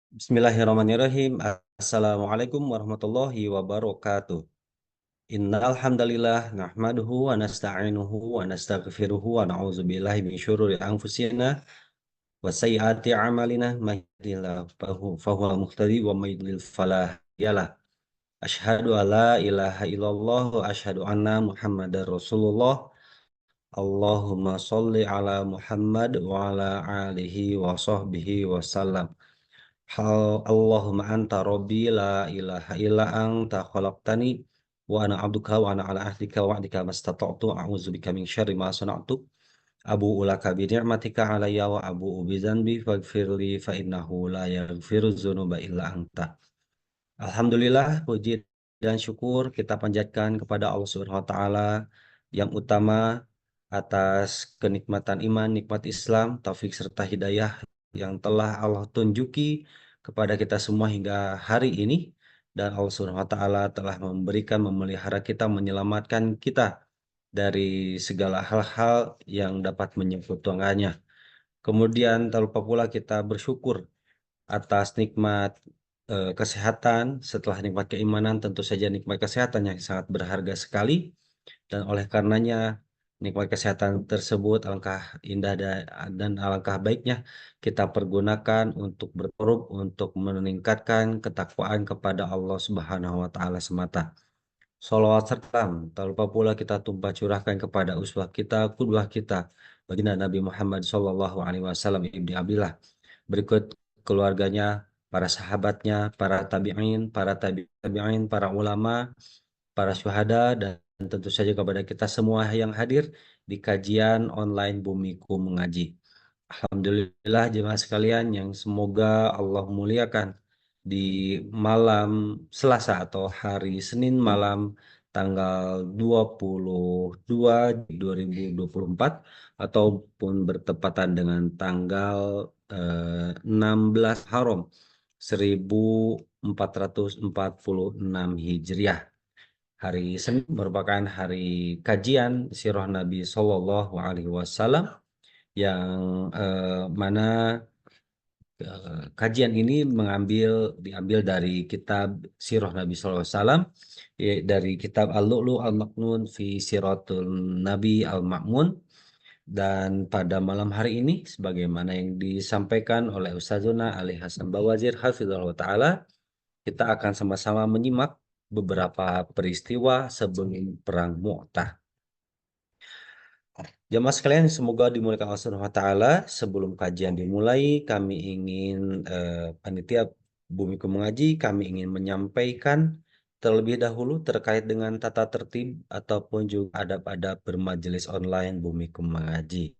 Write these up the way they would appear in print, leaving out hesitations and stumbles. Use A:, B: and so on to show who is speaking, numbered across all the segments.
A: Bismillahirrahmanirrahim. Assalamualaikum warahmatullahi wabarakatuh. Innal hamdalillah nahmaduhu wa nasta'inuhu wa nastaghfiruhu wa na'udzu billahi min syururi anfusina wa sayyiati a'malina may yahdihillahu fahuwal muhtadi wa may yudlil fala hadiyalah. Asyhadu an la ilaha illallah wa asyhadu anna Muhammadar Rasulullah. Allahumma sholli ala Muhammad wa ala alihi wa sahbihi wa sallam. Allahumma anta rabbi la ilaha illa anta khalaqtani wa ana abduka wa ana ala ahdika wa ahdika mastata'tu a'udzubika min syarri ma sana'tu abu'u laka bi ni'matika alayya wa abu'u bi dzanbi faghfirli fa innahu la yaghfiru dzunuba illa anta. Alhamdulillah, puji dan syukur kita panjatkan kepada Allah Subhanahu wa taala yang utama atas kenikmatan iman, nikmat Islam, taufik serta hidayah yang telah Allah tunjuki kepada kita semua hingga hari ini, dan Allah Subhanahu wa taala telah memberikan, memelihara kita, menyelamatkan kita dari segala hal-hal yang dapat menyekutukannya. Kemudian tak lupa pula kita bersyukur atas nikmat kesehatan. Setelah nikmat keimanan, tentu saja nikmat kesehatan yang sangat berharga sekali, dan oleh karenanya nikmat kesehatan tersebut alangkah indah dan alangkah baiknya kita pergunakan untuk berkorban, untuk meningkatkan ketakwaan kepada Allah Subhanahu wa taala semata. Shalawat serta tak lupa pula kita tumpah curahkan kepada uswah kita, qudwah kita, baginda Nabi Muhammad sallallahu alaihi wasallam ibni Abdillah, berikut keluarganya, para sahabatnya, para tabi'in, para ulama, para syuhada, dan tentu saja kepada kita semua yang hadir di kajian online Bumiku Mengaji. Alhamdulillah jemaah sekalian yang semoga Allah muliakan di malam Selasa atau hari Senin malam tanggal 22 2024 ataupun bertepatan dengan tanggal 16 Haram 1446 Hijriah. Hari Senin merupakan hari kajian sirah Nabi Shallallahu Alaihi Wasallam yang mana kajian ini diambil dari kitab Sirah Nabi Sallallahu Alaihi Wasallam, dari kitab Al-Lu'lu' Al-Maknun fi Siratul Nabi Al-Ma'mun. Dan pada malam hari ini, sebagaimana yang disampaikan oleh Ustazuna Ali Hasan Bawazir Hafizahullah Ta'ala, kita akan sama-sama menyimak beberapa peristiwa sebelum Perang Mu'tah. Jamaah sekalian, semoga dimuliakan Allah Subhanahu wa taala. Sebelum kajian dimulai, kami ingin panitia Bumiku Mengaji, kami ingin menyampaikan terlebih dahulu terkait dengan tata tertib ataupun juga adab-adab bermajelis online Bumiku Mengaji.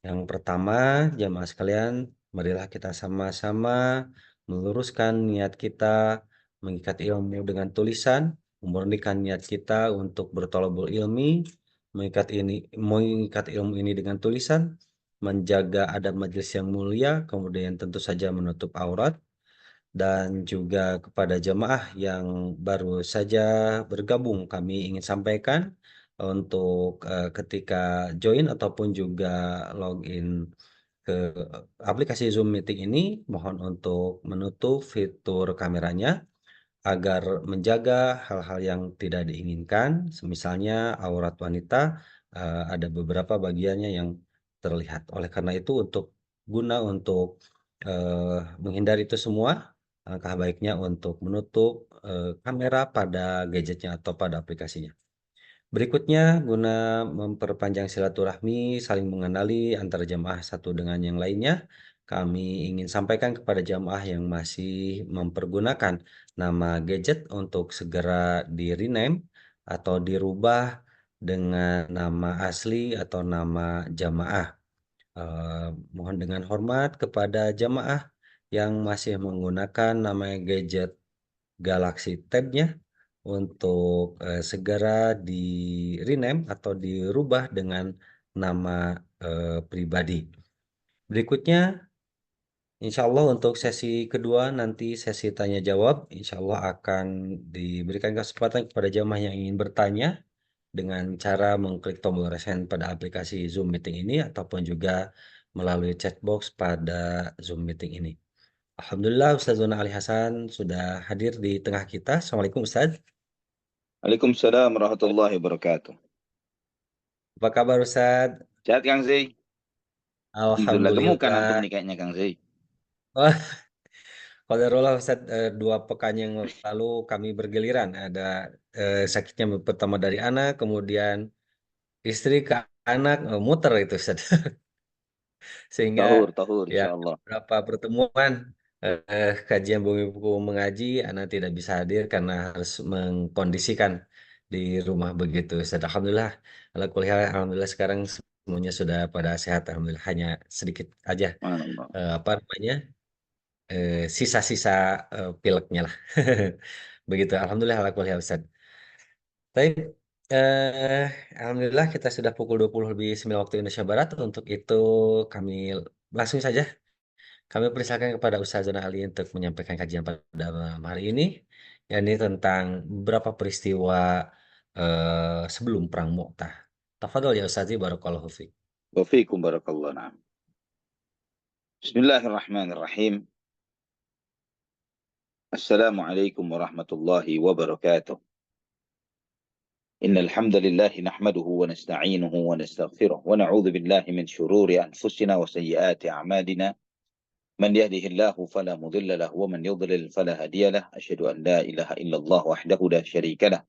A: Yang pertama, jamaah sekalian, marilah kita sama-sama meluruskan niat kita mengikat ilmu dengan tulisan, memurnikan niat kita untuk berthalabul ilmi, mengikat ilmu ini dengan tulisan, menjaga adab majelis yang mulia, kemudian tentu saja menutup aurat, dan juga kepada jemaah yang baru saja bergabung, kami ingin sampaikan untuk ketika join ataupun juga login ke aplikasi Zoom Meeting ini, mohon untuk menutup fitur kameranya agar menjaga hal-hal yang tidak diinginkan, semisalnya aurat wanita ada beberapa bagiannya yang terlihat. Oleh karena itu, untuk menghindari itu semua, alangkah baiknya untuk menutup kamera pada gadgetnya atau pada aplikasinya. Berikutnya, guna memperpanjang silaturahmi, saling mengenali antara jamaah satu dengan yang lainnya, kami ingin sampaikan kepada jamaah yang masih mempergunakan nama gadget untuk segera di-rename atau dirubah dengan nama asli atau nama jamaah. Mohon dengan hormat kepada jamaah yang masih menggunakan nama gadget Galaxy Tab-nya untuk segera di-rename atau dirubah dengan nama pribadi. Berikutnya, insya Allah untuk sesi kedua nanti sesi tanya jawab, insya Allah akan diberikan kesempatan kepada jamaah yang ingin bertanya dengan cara mengklik tombol raise hand pada aplikasi Zoom Meeting ini ataupun juga melalui chat box pada Zoom Meeting ini. Alhamdulillah Ustazuna Ali Hasan sudah hadir di tengah kita. Assalamualaikum Ustaz.
B: Waalaikumsalam warahmatullahi wabarakatuh.
A: Apa kabar Ustaz?
B: Sehat Kang Zai? Alhamdulillah gemukan antum
A: Alhamdulillah.
B: nih kayaknya Kang Zai.
A: Wah, qadarullah Ustaz, 2 pekan yang lalu kami bergiliran. Ada sakitnya pertama dari anak, kemudian istri ke anak, muter itu Ustaz. Sehingga
B: Tahur, tahur
A: ya
B: insya Allah.
A: beberapa pertemuan kajian bumi buku mengaji, anak tidak bisa hadir karena harus mengkondisikan di rumah begitu. Ustaz. Alhamdulillah, ala kulli hal, alhamdulillah sekarang semuanya sudah pada sehat. Alhamdulillah hanya sedikit aja
B: Subhanallah.
A: apa namanya sisa-sisa pileknya lah. Begitu. Alhamdulillah ala kulli hal Ustaz. Baik, alhamdulillah kita sudah pukul 20 lebih 9 waktu Indonesia Barat. Untuk itu kami langsung saja kami persilakan kepada Ustazana Ali untuk menyampaikan kajian pada malam hari ini, yakni tentang beberapa peristiwa sebelum Perang Mu'tah. Tafadhol ya Ustazi, barakallahu fiik.
B: Wa fiikum barakallah. Na'am. Bismillahirrahmanirrahim. Assalamualaikum warahmatullahi wabarakatuh. Innal hamdalillah nahmaduhu wa nasta'inuhu wa nastaghfiruh wa na'udzu billahi min shururi anfusina wa sayyiati a'malina. Man yahdihillahu fala mudilla lahu wa man yudlil fala hadiya lahu. Asyhadu an la ilaha illallah wahdahu la syarika lahu.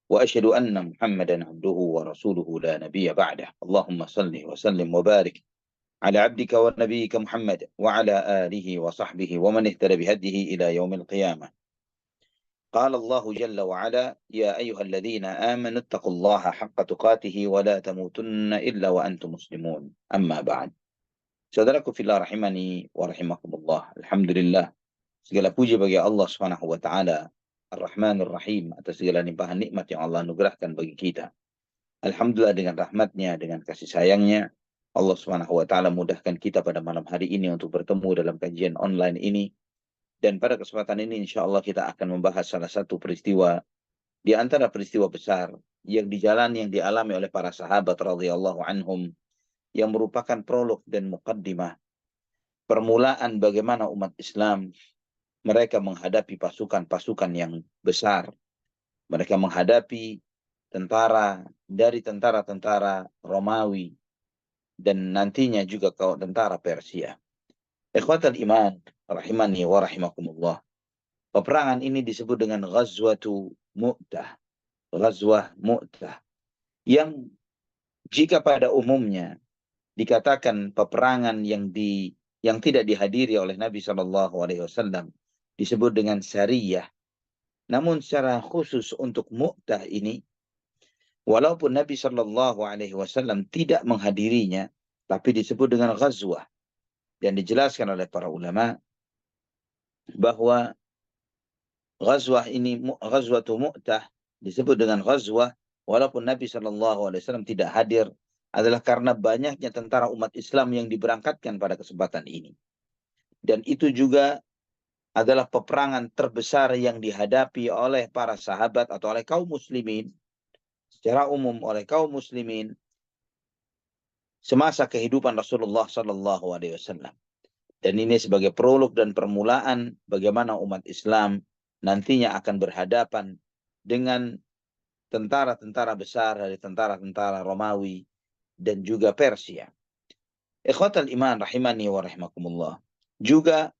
B: وأشهد أن محمدا عبده ورسوله لا نبي بعده اللهم صل وسلم وبارك على عبدك ونبيك محمد وعلى آله وصحبه ومن اهتدى بهديه إلى يوم القيامة. قال الله جل وعلا يا أيها الذين آمنوا اتقوا الله حق تقاته ولا تموتن إلا وأنتم مسلمون. أما بعد. Saudaraku fillah rahimani wa rahimakumullah. Alhamdulillah. Segala puji bagi Allah Subhanahu wa taala Ar-Rahmanir Rahim atas segala limpahan nikmat yang Allah anugerahkan bagi kita. Alhamdulillah dengan rahmatnya, dengan kasih sayangnya, Allah Subhanahu wa taala mudahkan kita pada malam hari ini untuk bertemu dalam kajian online ini. Dan pada kesempatan ini insya Allah kita akan membahas salah satu peristiwa di antara peristiwa besar yang dialami oleh para sahabat radhiyallahu anhum, yang merupakan prolog dan muqaddimah permulaan bagaimana umat Islam mereka menghadapi pasukan-pasukan yang besar. Mereka menghadapi tentara-tentara Romawi dan nantinya juga tentara Persia. Ikhwatal iman rahimani wa rahimakumullah. Peperangan ini disebut dengan Ghazwatu Mu'tah. Ghazwah Mu'tah. Yang jika pada umumnya dikatakan peperangan yang tidak dihadiri oleh Nabi SAW disebut dengan Sariyah. Namun secara khusus untuk Mu'tah ini, walaupun Nabi SAW tidak menghadirinya, tapi disebut dengan Ghazwah. Dan dijelaskan oleh para ulama bahwa Ghazwatu Mu'tah disebut dengan Ghazwah walaupun Nabi SAW tidak hadir, adalah karena banyaknya tentara umat Islam yang diberangkatkan pada kesempatan ini. Dan itu juga adalah peperangan terbesar yang dihadapi oleh para sahabat atau oleh kaum muslimin, secara umum oleh kaum muslimin semasa kehidupan Rasulullah SAW. Dan ini sebagai prolog dan permulaan bagaimana umat Islam nantinya akan berhadapan dengan tentara-tentara besar dari tentara-tentara Romawi dan juga Persia. Ikhwatal iman rahimani wa rahimakumullah. Juga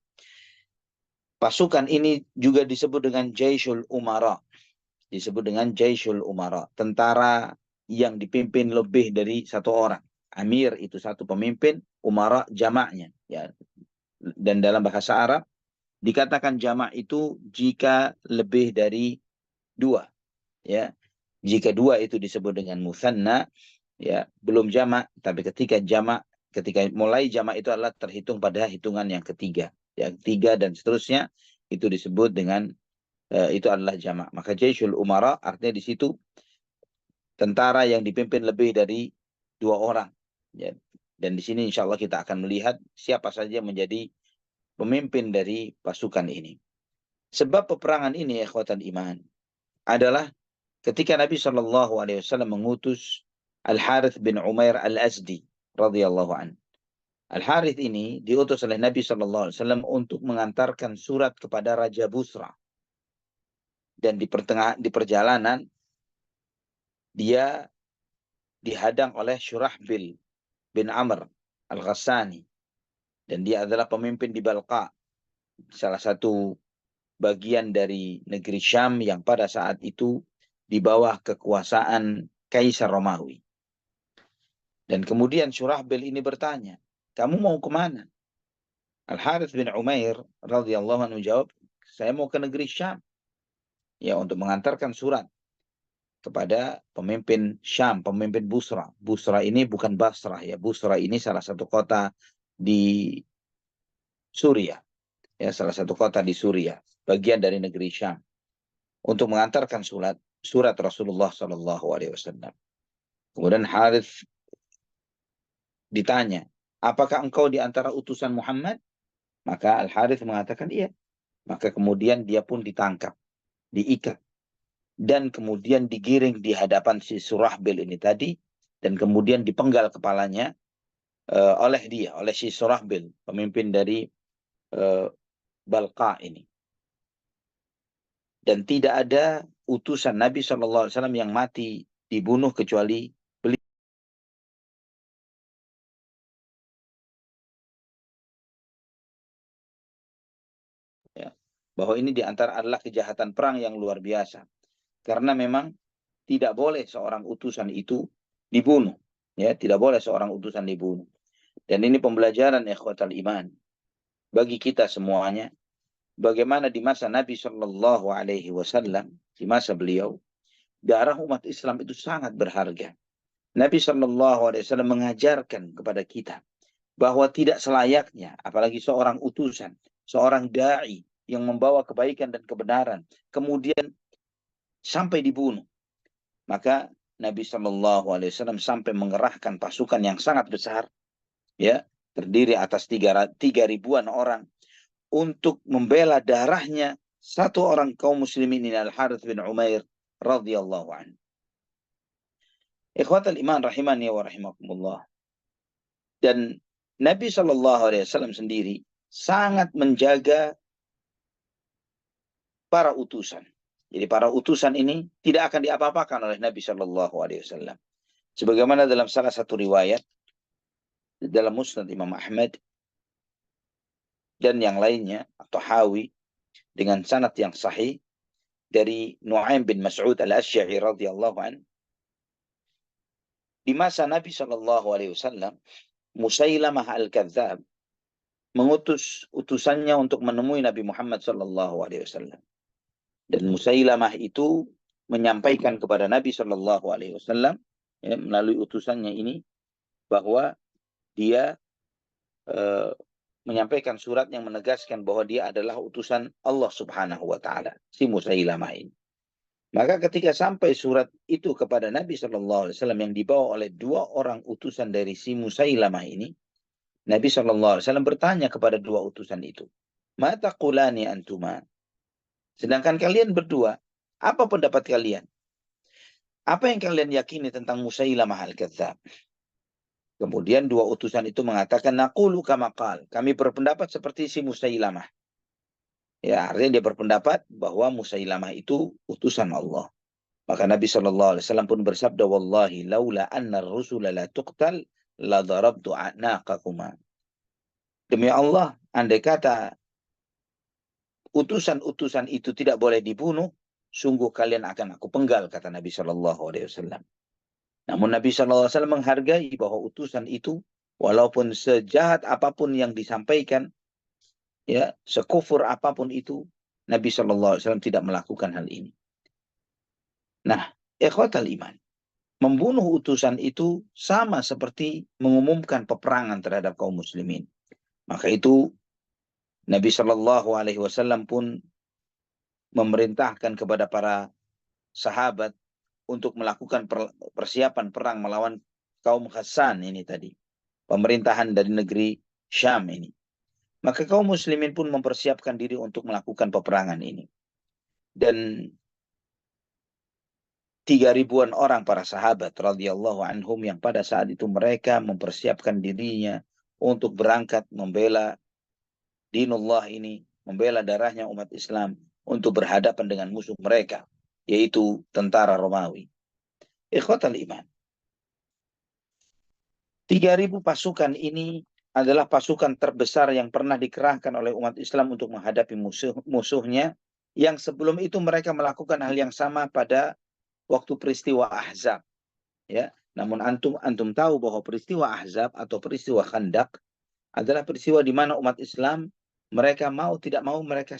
B: pasukan ini juga disebut dengan Jaisul Umara. Disebut dengan Jaisul Umara. Tentara yang dipimpin lebih dari satu orang. Amir itu satu pemimpin, Umara jamaknya. Ya. Dan dalam bahasa Arab dikatakan jamak itu jika lebih dari dua. Ya. Jika dua itu disebut dengan musanna, ya, belum jamak, tapi ketika mulai jamak itu adalah terhitung pada hitungan yang ketiga. Yang tiga dan seterusnya itu disebut dengan itu adalah jamak. Maka Jaisul Umara artinya di situ tentara yang dipimpin lebih dari dua orang. Ya. Dan di sini insya Allah kita akan melihat siapa saja menjadi pemimpin dari pasukan ini. Sebab peperangan ini, ikhwatan iman, adalah ketika Nabi SAW mengutus Al-Harith bin Umair Al-Azdi radhiyallahu anhu. Al-Harith ini diutus oleh Nabi SAW untuk mengantarkan surat kepada Raja Busra. Dan di perjalanan, dia dihadang oleh Syurahbil bin Amr Al-Ghassani. Dan dia adalah pemimpin di Balqa, salah satu bagian dari negeri Syam yang pada saat itu di bawah kekuasaan Kaisar Romawi. Dan kemudian Syurahbil ini bertanya, kamu mau kemana? Al-Harith bin Umair radhiyallahu anhu jawab, saya mau ke negeri Syam. Ya, untuk mengantarkan surat kepada pemimpin Syam, pemimpin Busra. Busra ini bukan Basrah ya. Busra ini salah satu kota di Suriah. Ya, salah satu kota di Suriah, bagian dari negeri Syam. Untuk mengantarkan surat Rasulullah SAW. Kemudian Harith ditanya, apakah engkau di antara utusan Muhammad? Maka Al-Harith mengatakan iya. Maka kemudian dia pun ditangkap, diikat, dan kemudian digiring di hadapan si Surahbil ini tadi, dan kemudian dipenggal kepalanya oleh si Surahbil, pemimpin dari Balqa ini. Dan tidak ada utusan Nabi SAW yang mati dibunuh kecuali beliau. Ya, bahwa ini diantara adalah kejahatan perang yang luar biasa. Karena memang tidak boleh seorang utusan itu dibunuh. Ya, tidak boleh seorang utusan dibunuh. Dan ini pembelajaran ikhwatal iman bagi kita semuanya. Bagaimana di masa Nabi Shallallahu Alaihi Wasallam, di masa beliau, darah umat Islam itu sangat berharga. Nabi Shallallahu Alaihi Wasallam mengajarkan kepada kita bahwa tidak selayaknya, apalagi seorang utusan, seorang dai yang membawa kebaikan dan kebenaran, kemudian sampai dibunuh. Maka Nabi Shallallahu Alaihi Wasallam sampai mengerahkan pasukan yang sangat besar, ya, terdiri atas 3.000-an orang, untuk membela darahnya satu orang kaum muslimin ini, Al-Harith bin Umair radhiyallahu anhu. Ikhwatal iman rahimani wa rahimakumullah. Dan Nabi SAW sendiri sangat menjaga para utusan. Jadi para utusan ini tidak akan diapa-apakan oleh Nabi SAW. Sebagaimana dalam salah satu riwayat dalam Musnad Imam Ahmad dan yang lainnya, atau Hawi, dengan sanad yang sahih dari Nu'aim bin Mas'ud al-Asy'ari radhiyallahu anhu. Di masa Nabi SAW, Musailamah al-Kadzab mengutus utusannya untuk menemui Nabi Muhammad SAW. Dan Musailamah itu menyampaikan kepada Nabi SAW, ya, melalui utusannya ini, bahwa dia menyampaikan surat yang menegaskan bahwa dia adalah utusan Allah Subhanahu wa Ta'ala, si Musailamah ini. Maka ketika sampai surat itu kepada Nabi SAW yang dibawa oleh 2 orang utusan dari si Musailamah ini, Nabi SAW bertanya kepada 2 utusan itu, "Ma taqulani antuma?" Sedangkan kalian berdua, apa pendapat kalian? Apa yang kalian yakini tentang Musailamah al-Kadzab? Kemudian 2 utusan itu mengatakan, naqulu kama qal. Kami berpendapat seperti si Musailamah. Ya, artinya dia berpendapat bahwa Musailamah itu utusan Allah. Maka Nabi SAW pun bersabda, wallahi laula anna ar-rusula la tuqtal la darabtu a'naqakuma. Demi Allah, andai kata utusan-utusan itu tidak boleh dibunuh, sungguh kalian akan aku penggal, kata Nabi SAW. Namun Nabi SAW menghargai bahwa utusan itu, walaupun sejahat apapun yang disampaikan, ya, sekufur apapun itu, Nabi SAW tidak melakukan hal ini. Nah, ikhwatal iman, membunuh utusan itu sama seperti mengumumkan peperangan terhadap kaum muslimin. Maka itu Nabi SAW pun memerintahkan kepada para sahabat untuk melakukan persiapan perang melawan kaum Ghassan ini tadi, pemerintahan dari negeri Syam ini. Maka kaum muslimin pun mempersiapkan diri untuk melakukan peperangan ini. Dan 3.000-an orang para sahabat radhiyallahu anhum yang pada saat itu mereka mempersiapkan dirinya untuk berangkat membela dinullah ini, membela darahnya umat Islam untuk berhadapan dengan musuh mereka, yaitu tentara Romawi. Ikhwatal iman. 3.000 pasukan ini adalah pasukan terbesar yang pernah dikerahkan oleh umat Islam untuk menghadapi musuhnya, yang sebelum itu mereka melakukan hal yang sama pada waktu peristiwa Ahzab. Ya, namun antum tahu bahwa peristiwa Ahzab atau peristiwa Khandaq adalah peristiwa di mana umat Islam mereka mau tidak mau mereka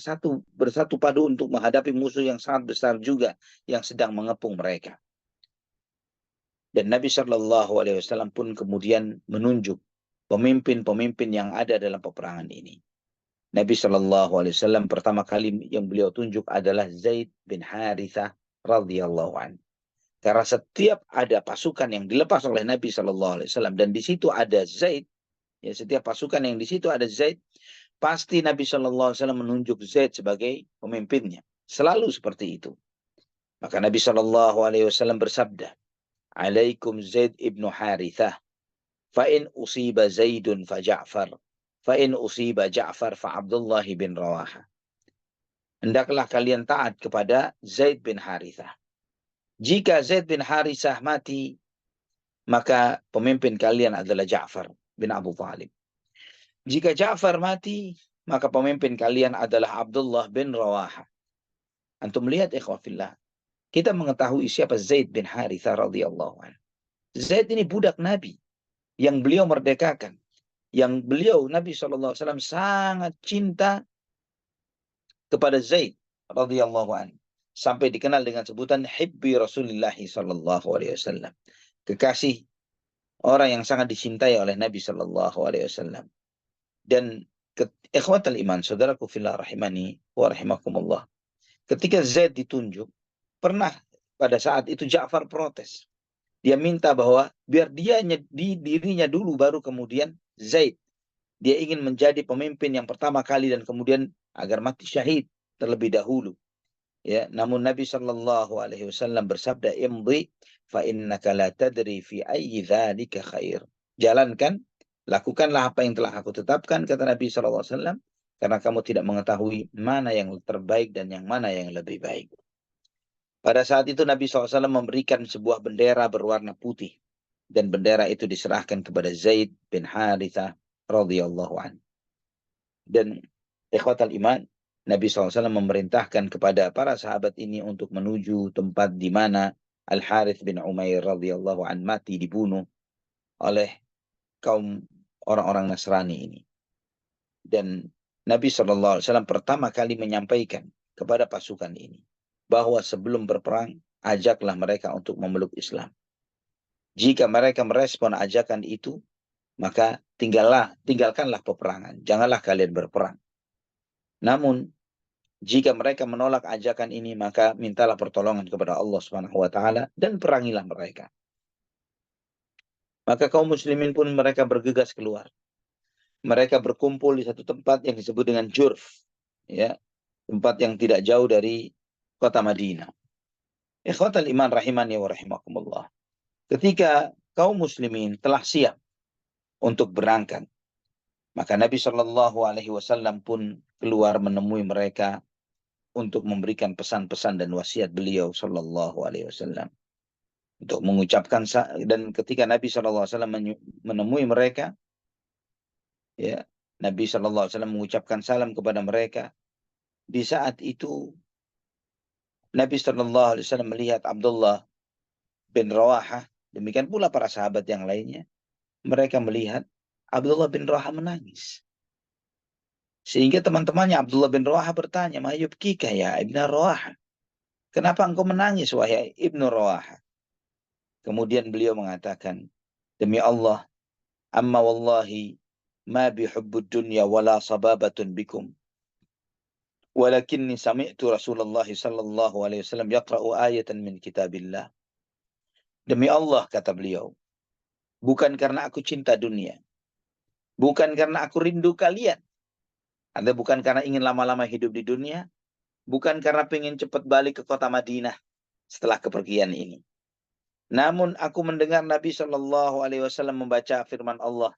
B: bersatu padu untuk menghadapi musuh yang sangat besar juga yang sedang mengepung mereka. Dan Nabi Shallallahu Alaihi Wasallam pun kemudian menunjuk pemimpin-pemimpin yang ada dalam peperangan ini. Nabi Shallallahu Alaihi Wasallam pertama kali yang beliau tunjuk adalah Zaid bin Harithah radhiyallahu anhu. Karena setiap ada pasukan yang dilepas oleh Nabi Shallallahu Alaihi Wasallam dan di situ ada Zaid, ya setiap pasukan yang di situ ada Zaid, pasti Nabi Shallallahu Alaihi Wasallam menunjuk Zaid sebagai pemimpinnya. Selalu seperti itu. Maka Nabi Shallallahu Alaihi Wasallam bersabda, "Alaikum Zaid ibnu Harithah, fa in usiba Zaidun fa Ja'far, fa in usiba Ja'far fa Abdullah bin Rawaha." Hendaklah kalian taat kepada Zaid bin Harithah. Jika Zaid bin Harithah mati, maka pemimpin kalian adalah Ja'far bin Abu Talib. Jika Ja'far mati, maka pemimpin kalian adalah Abdullah bin Rawaha. Antum lihat ikhwafillah, kita mengetahui siapa Zaid bin Harithah radhiyallahu anhu. Zaid ini budak Nabi yang beliau merdekakan, yang beliau Nabi SAW sangat cinta kepada Zaid radhiyallahu anhu, sampai dikenal dengan sebutan Hibbi Rasulullah SAW, kekasih orang yang sangat dicintai oleh Nabi SAW. Dan ikhwatal iman, saudaraku fillah rahimani wa rahimakumullah, ketika Zaid ditunjuk, pernah pada saat itu Ja'far protes. Dia minta bahwa biar dirinya dulu baru kemudian Zaid. Dia ingin menjadi pemimpin yang pertama kali dan kemudian agar mati syahid terlebih dahulu. Ya, namun Nabi Shallallahu Alaihi Wasallam bersabda, "Imdi fa innaka la tadri fi ayyi dzalika khair." Jalankan, lakukanlah apa yang telah aku tetapkan, kata Nabi Shallallahu Alaihi Wasallam, karena kamu tidak mengetahui mana yang terbaik dan yang mana yang lebih baik. Pada saat itu Nabi SAW memberikan sebuah bendera berwarna putih, dan bendera itu diserahkan kepada Zaid bin Harithah radhiyallahu anhu. Dan ikhwatal iman, Nabi SAW memerintahkan kepada para sahabat ini untuk menuju tempat di mana Al-Harith bin Umair radhiyallahu anhu mati dibunuh oleh kaum orang-orang Nasrani ini. Dan Nabi SAW pertama kali menyampaikan kepada pasukan ini bahwa sebelum berperang, ajaklah mereka untuk memeluk Islam. Jika mereka merespon ajakan itu, maka tinggalkanlah peperangan. Janganlah kalian berperang. Namun, jika mereka menolak ajakan ini, maka mintalah pertolongan kepada Allah Subhanahu wa Ta'ala dan perangilah mereka. Maka kaum muslimin pun mereka bergegas keluar. Mereka berkumpul di satu tempat yang disebut dengan Jurf, ya, tempat yang tidak jauh dari kota Madinah. Ikhwatal iman rahimani wa rahimakumullah. Ketika kaum muslimin telah siap untuk berangkat, maka Nabi Shallallahu Alaihi Wasallam pun keluar menemui mereka untuk memberikan pesan-pesan dan wasiat beliau Shallallahu Alaihi Wasallam untuk mengucapkan. Dan ketika Nabi Shallallahu Alaihi Wasallam menemui mereka, ya, Nabi Shallallahu Alaihi Wasallam mengucapkan salam kepada mereka. Di saat itu Nabi Shallallahu Alaihi Wasallam melihat Abdullah bin Rawaha, demikian pula para sahabat yang lainnya. Mereka melihat Abdullah bin Rawaha menangis. Sehingga teman-temannya Abdullah bin Rawaha bertanya, "Ma yubkika ya Ibnu Rawaha? Kenapa engkau menangis wahai Ibnu Rawaha?" Kemudian beliau mengatakan, "Demi Allah, amma wallahi ma bihubbud dunya wala sababatun bikum. Walakinni sami'tu Rasulullah sallallahu alaihi wasallam yaqra'u ayatan min kitabillah." Demi Allah, kata beliau, bukan karena aku cinta dunia, bukan karena aku rindu kalian, Anda bukan karena ingin lama-lama hidup di dunia, bukan karena pengen cepat balik ke kota Madinah setelah kepergian ini. Namun aku mendengar Nabi Shallallahu Alaihi Wasallam membaca firman Allah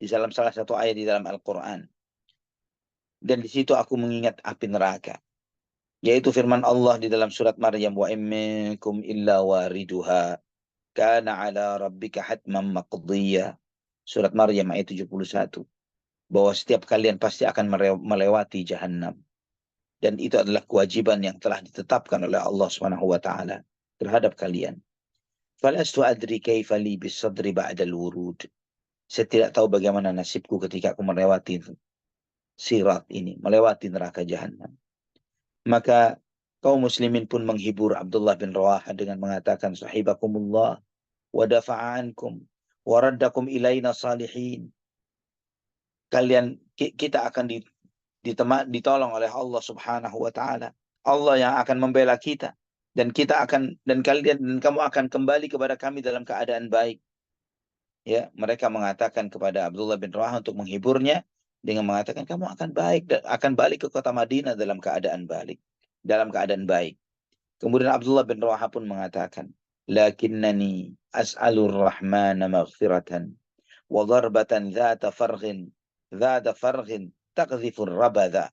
B: di dalam salah satu ayat di dalam Al-Quran. Dan di situ aku mengingat api neraka. Yaitu firman Allah di dalam surat Maryam, wa imminkum illa wariduha kana ala rabbika hatman maqdiyya. Surat Maryam ayat 71. Bahwa setiap kalian pasti akan melewati Jahannam. Dan itu adalah kewajiban yang telah ditetapkan oleh Allah Subhanahu wa taala terhadap kalian. Falastu adri kaifa li bisadri ba'dal wurud. Saya tidak tahu bagaimana nasibku ketika aku melewati sirat ini, melewati neraka Jahannam. Maka kaum muslimin pun menghibur Abdullah bin Rawaha dengan mengatakan, sahibakumullah wa dafa'ankum wa raddakum ilaina salihin. Kita akan ditolong oleh Allah Subhanahu wa taala. Allah yang akan membela kita dan kamu akan kembali kepada kami dalam keadaan baik. Ya, mereka mengatakan kepada Abdullah bin Rawaha untuk menghiburnya dengan mengatakan kamu akan baik dan akan balik ke kota Madinah dalam keadaan baik. Kemudian Abdullah bin Rawaha pun mengatakan, lakinnani as'alur rahmana maghfiratan wa darbatan dhata farghin taqdhifur rabadha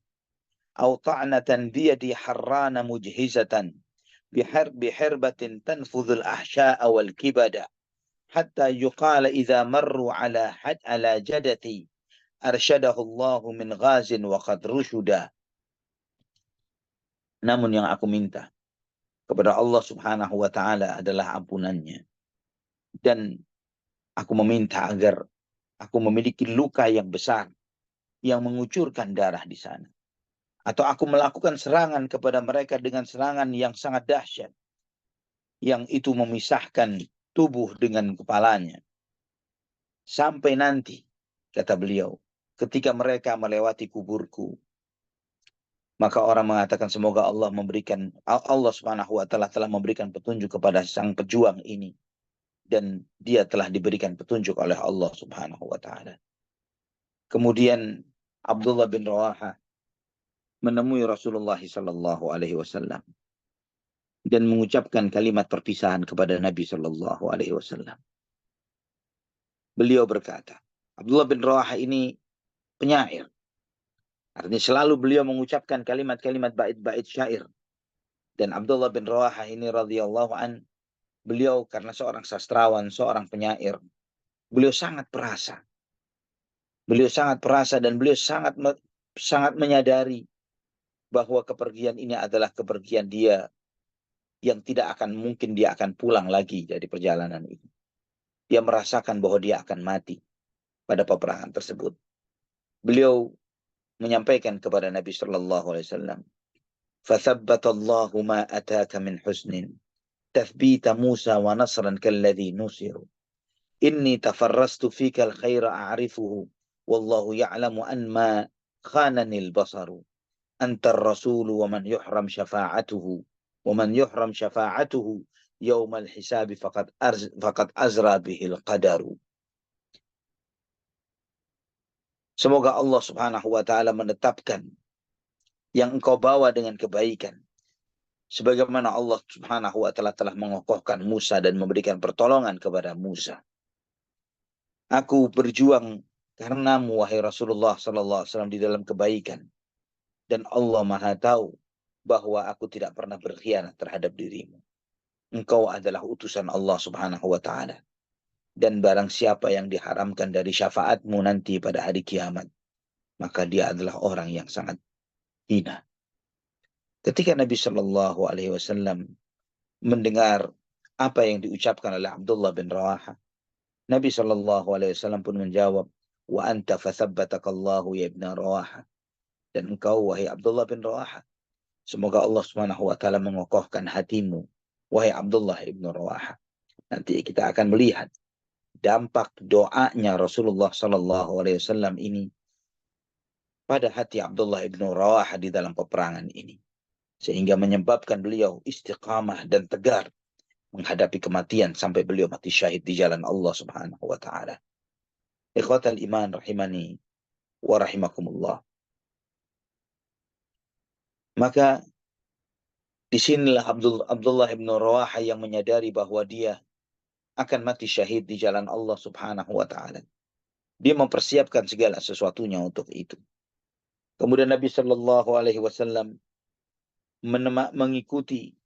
B: aw ta'natan biyadi harrana mujhizatan bihirbatin tanfudhul ahsya'a wal kibada hatta yuqala idza marru ala jadati arsyadahu Allah min ghazin wa qad rushuda. Namun yang aku minta kepada Allah Subhanahu wa taala adalah ampunannya. Dan aku meminta agar aku memiliki luka yang besar yang mengucurkan darah di sana. Atau aku melakukan serangan kepada mereka dengan serangan yang sangat dahsyat. Yang itu memisahkan tubuh dengan kepalanya. Sampai nanti, kata beliau, ketika mereka melewati kuburku, maka orang mengatakan semoga Allah Subhanahu wa taala telah memberikan petunjuk kepada sang pejuang ini. Dan dia telah diberikan petunjuk oleh Allah Subhanahu wa taala. Kemudian Abdullah bin Rawaha menemui Rasulullah sallallahu alaihi wasallam dan mengucapkan kalimat perpisahan kepada Nabi sallallahu alaihi wasallam. Beliau berkata, Abdullah bin Rawaha ini penyair. Artinya selalu beliau mengucapkan kalimat-kalimat bait-bait syair. Dan Abdullah bin Rawaha ini radhiyallahu an, beliau karena seorang sastrawan, seorang penyair, beliau sangat perasa. Beliau sangat perasa dan beliau sangat menyadari bahwa kepergian ini adalah kepergian dia yang tidak akan mungkin dia akan pulang lagi dari perjalanan ini. Dia merasakan bahwa dia akan mati pada peperangan tersebut. Beliau menyampaikan kepada Nabi sallallahu alaihi wasallam, "Fathabbatallahu ma ataka min husnin, tathbita Musa wa nasran kalladhi nusiru. Inni tafarrastu fika al-khaira a'rifuhu, wallahu ya'lamu an ma khananil basaru. Antar rasulu wa man yuhram syafa'atuhu, wa man yuhram syafa'atuhu yaumal hisabi faqad azra bihil qadaru." Semoga Allah Subhanahu wa taala menetapkan yang engkau bawa dengan kebaikan. Sebagaimana Allah Subhanahu wa taala telah mengokohkan Musa dan memberikan pertolongan kepada Musa. Aku berjuang karenamu wahai Rasulullah sallallahu alaihi wasallam di dalam kebaikan. Dan Allah Maha tahu bahwa aku tidak pernah berkhianat terhadap dirimu. Engkau adalah utusan Allah Subhanahu wa taala. Dan barang siapa yang diharamkan dari syafaatmu nanti pada hari kiamat, maka dia adalah orang yang sangat hina. Ketika Nabi Shallallahu Alaihi Wasallam mendengar apa yang diucapkan oleh Abdullah bin Rawaha, Nabi Shallallahu Alaihi Wasallam pun menjawab, wa anta fathabbatakallahu ya ibn Rawaha. Dan engkau wahai Abdullah bin Rawaha, semoga Allah Subhanahu wa taala mengokohkan hatimu wahai Abdullah ibn Rawaha. Nanti kita akan melihat dampak doanya Rasulullah Sallallahu Alaihi Wasallam ini pada hati Abdullah ibn Rawaha di dalam peperangan ini, sehingga menyebabkan beliau istiqamah dan tegar menghadapi kematian sampai beliau mati syahid di jalan Allah Subhanahu wa taala. Ikhwatal iman rahimani wa rahimakumullah. Maka disinilah Abdullah ibn Rawaha yang menyadari bahwa dia akan mati syahid di jalan Allah Subhanahu wa taala. Dia mempersiapkan segala sesuatunya untuk itu. Kemudian Nabi Shallallahu Alaihi Wasallam mengikuti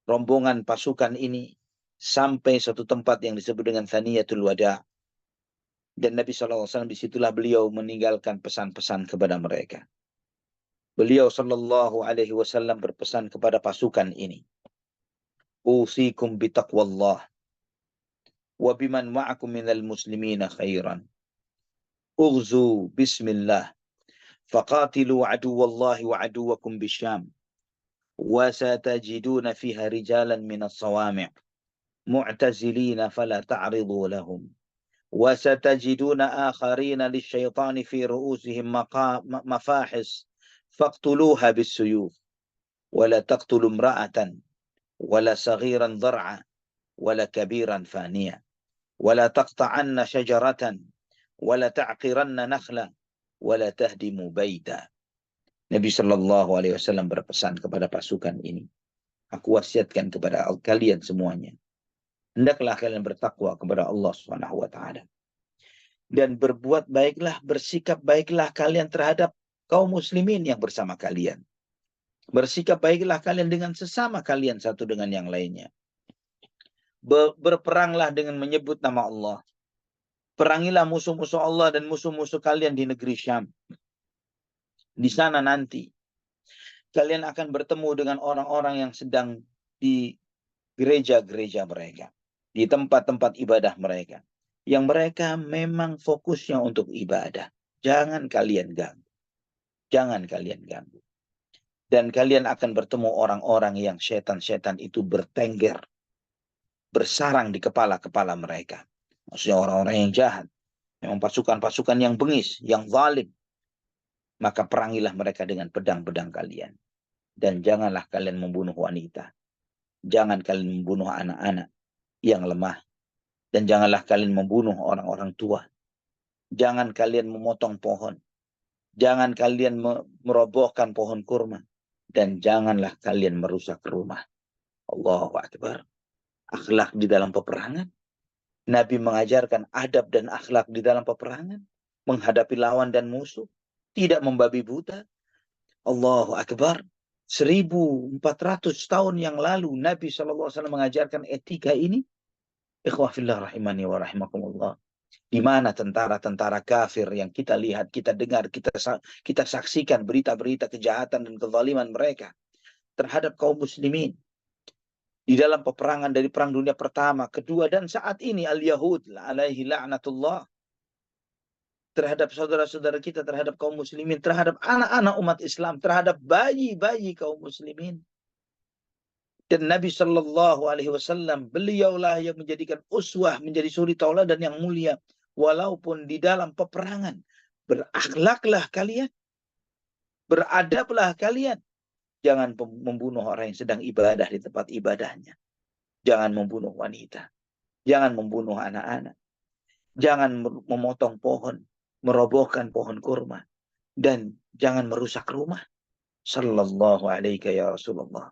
B: rombongan pasukan ini sampai suatu tempat yang disebut dengan Thaniyatul Wada. Dan Nabi SAW disitulah beliau meninggalkan pesan-pesan kepada mereka. Beliau Sallallahu Alaihi Wasallam berpesan kepada pasukan ini, usikum bitaqwallah wa biman ma'akum minal muslimina khairan. Ughzu bismillah faqatilu aduwallahi wa aduwakum bisyam. وستجدون فيها رجالا من الصوامع معتزلين فلا تعرضوا لهم وستجدون آخرين للشيطان في رؤوسهم مفاحص فاقتلوها بالسيوف ولا تقتلوا امرأة ولا صغيرا ضرعا ولا كبيرا فانيا ولا تقطعن شجرة ولا تعقرن نخلا ولا تهدموا بيتا. Nabi Shallallahu Alaihi Wasallam berpesan kepada pasukan ini, aku wasiatkan kepada kalian semuanya, hendaklah kalian bertakwa kepada Allah Subhanahu Wa Taala dan berbuat baiklah, bersikap baiklah kalian terhadap kaum muslimin yang bersama kalian. Bersikap baiklah kalian dengan sesama kalian satu dengan yang lainnya. Berperanglah dengan menyebut nama Allah. Perangilah musuh-musuh Allah dan musuh-musuh kalian di negeri Syam. Di sana nanti kalian akan bertemu dengan orang-orang yang sedang di gereja-gereja mereka, di tempat-tempat ibadah mereka, yang mereka memang fokusnya untuk ibadah. Jangan kalian ganggu. Jangan kalian ganggu. Dan kalian akan bertemu orang-orang yang setan-setan itu bertengger, bersarang di kepala-kepala mereka. Maksudnya orang-orang yang jahat, memang pasukan-pasukan yang bengis, yang zalim. Maka perangilah mereka dengan pedang-pedang kalian. Dan janganlah kalian membunuh wanita. Jangan kalian membunuh anak-anak yang lemah. Dan janganlah kalian membunuh orang-orang tua. Jangan kalian memotong pohon. Jangan kalian merobohkan pohon kurma. Dan janganlah kalian merusak rumah. Allahu Akbar. Akhlak di dalam peperangan. Nabi mengajarkan adab dan akhlak di dalam peperangan. Menghadapi lawan dan musuh. Tidak membabi buta. Allahu Akbar. 1400 tahun yang lalu Nabi SAW mengajarkan etika ini. Ikhwah fillah rahimani wa rahimakumullah. Di mana tentara-tentara kafir yang kita lihat, kita dengar, kita saksikan berita-berita kejahatan dan kezaliman mereka terhadap kaum muslimin. Di dalam peperangan dari Perang Dunia Pertama, Kedua, dan saat ini al-Yahud alaihi la'natullah. Terhadap saudara-saudara kita, terhadap kaum muslimin, terhadap anak-anak umat Islam, terhadap bayi-bayi kaum muslimin. Dan Nabi Shallallahu Alaihi Wasallam, beliaulah yang menjadikan uswah, menjadi suri tauladan yang mulia. Walaupun di dalam peperangan, berakhlaklah kalian, beradablah kalian. Jangan membunuh orang yang sedang ibadah di tempat ibadahnya. Jangan membunuh wanita. Jangan membunuh anak-anak. Jangan memotong pohon, merobohkan pohon kurma, dan jangan merusak rumah. Sallallahu alaihi ya Rasulullah.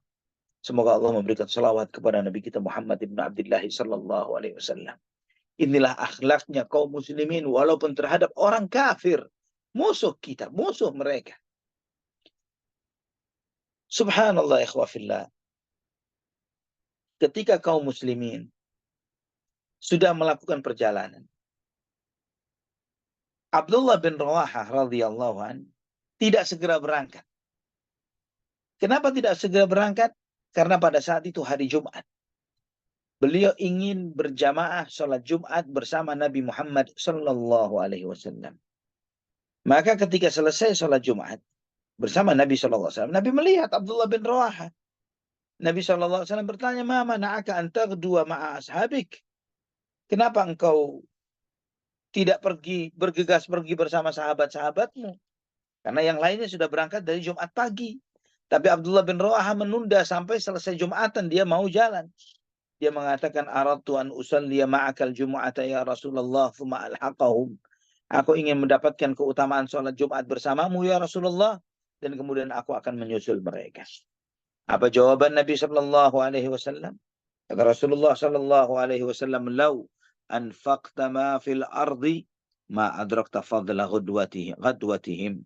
B: Semoga Allah memberikan salawat kepada Nabi kita Muhammad ibn Abdullah sallallahu alaihi wasallam. Inilah akhlaknya kaum muslimin walaupun terhadap orang kafir, musuh kita, musuh mereka. Subhanallah ikhwafillah. Ketika kaum muslimin sudah melakukan perjalanan, Abdullah bin Rawahah radhiyallahu an tidak segera berangkat. Kenapa tidak segera berangkat? Karena pada saat itu hari Jumat. Beliau ingin berjamaah sholat Jumat bersama Nabi Muhammad sallallahu alaihi wasallam. Maka ketika selesai sholat Jumat bersama Nabi sallallahu alaihi wasallam, Nabi melihat Abdullah bin Rawahah. Nabi sallallahu alaihi wasallam bertanya, "Ma mana'aka an taghdua ma'a ashabik?" Kenapa engkau tidak bergegas pergi bersama sahabat-sahabatmu? Karena yang lainnya sudah berangkat dari Jumat pagi. Tapi Abdullah bin Rawahah menunda sampai selesai Jumatan, dia mau jalan. Dia mengatakan, "Aradtu an usalliya ma'akal Jum'ata ya Rasulullah thumma alhaqahum." Aku ingin mendapatkan keutamaan sholat Jumat bersamamu ya Rasulullah, dan kemudian aku akan menyusul mereka. Apa jawaban Nabi sallallahu alaihi wasallam? Kata Rasulullah sallallahu alaihi wasallam, "Lau anfaqta ma fil ardi ma adrakta fadla ghadwatihim.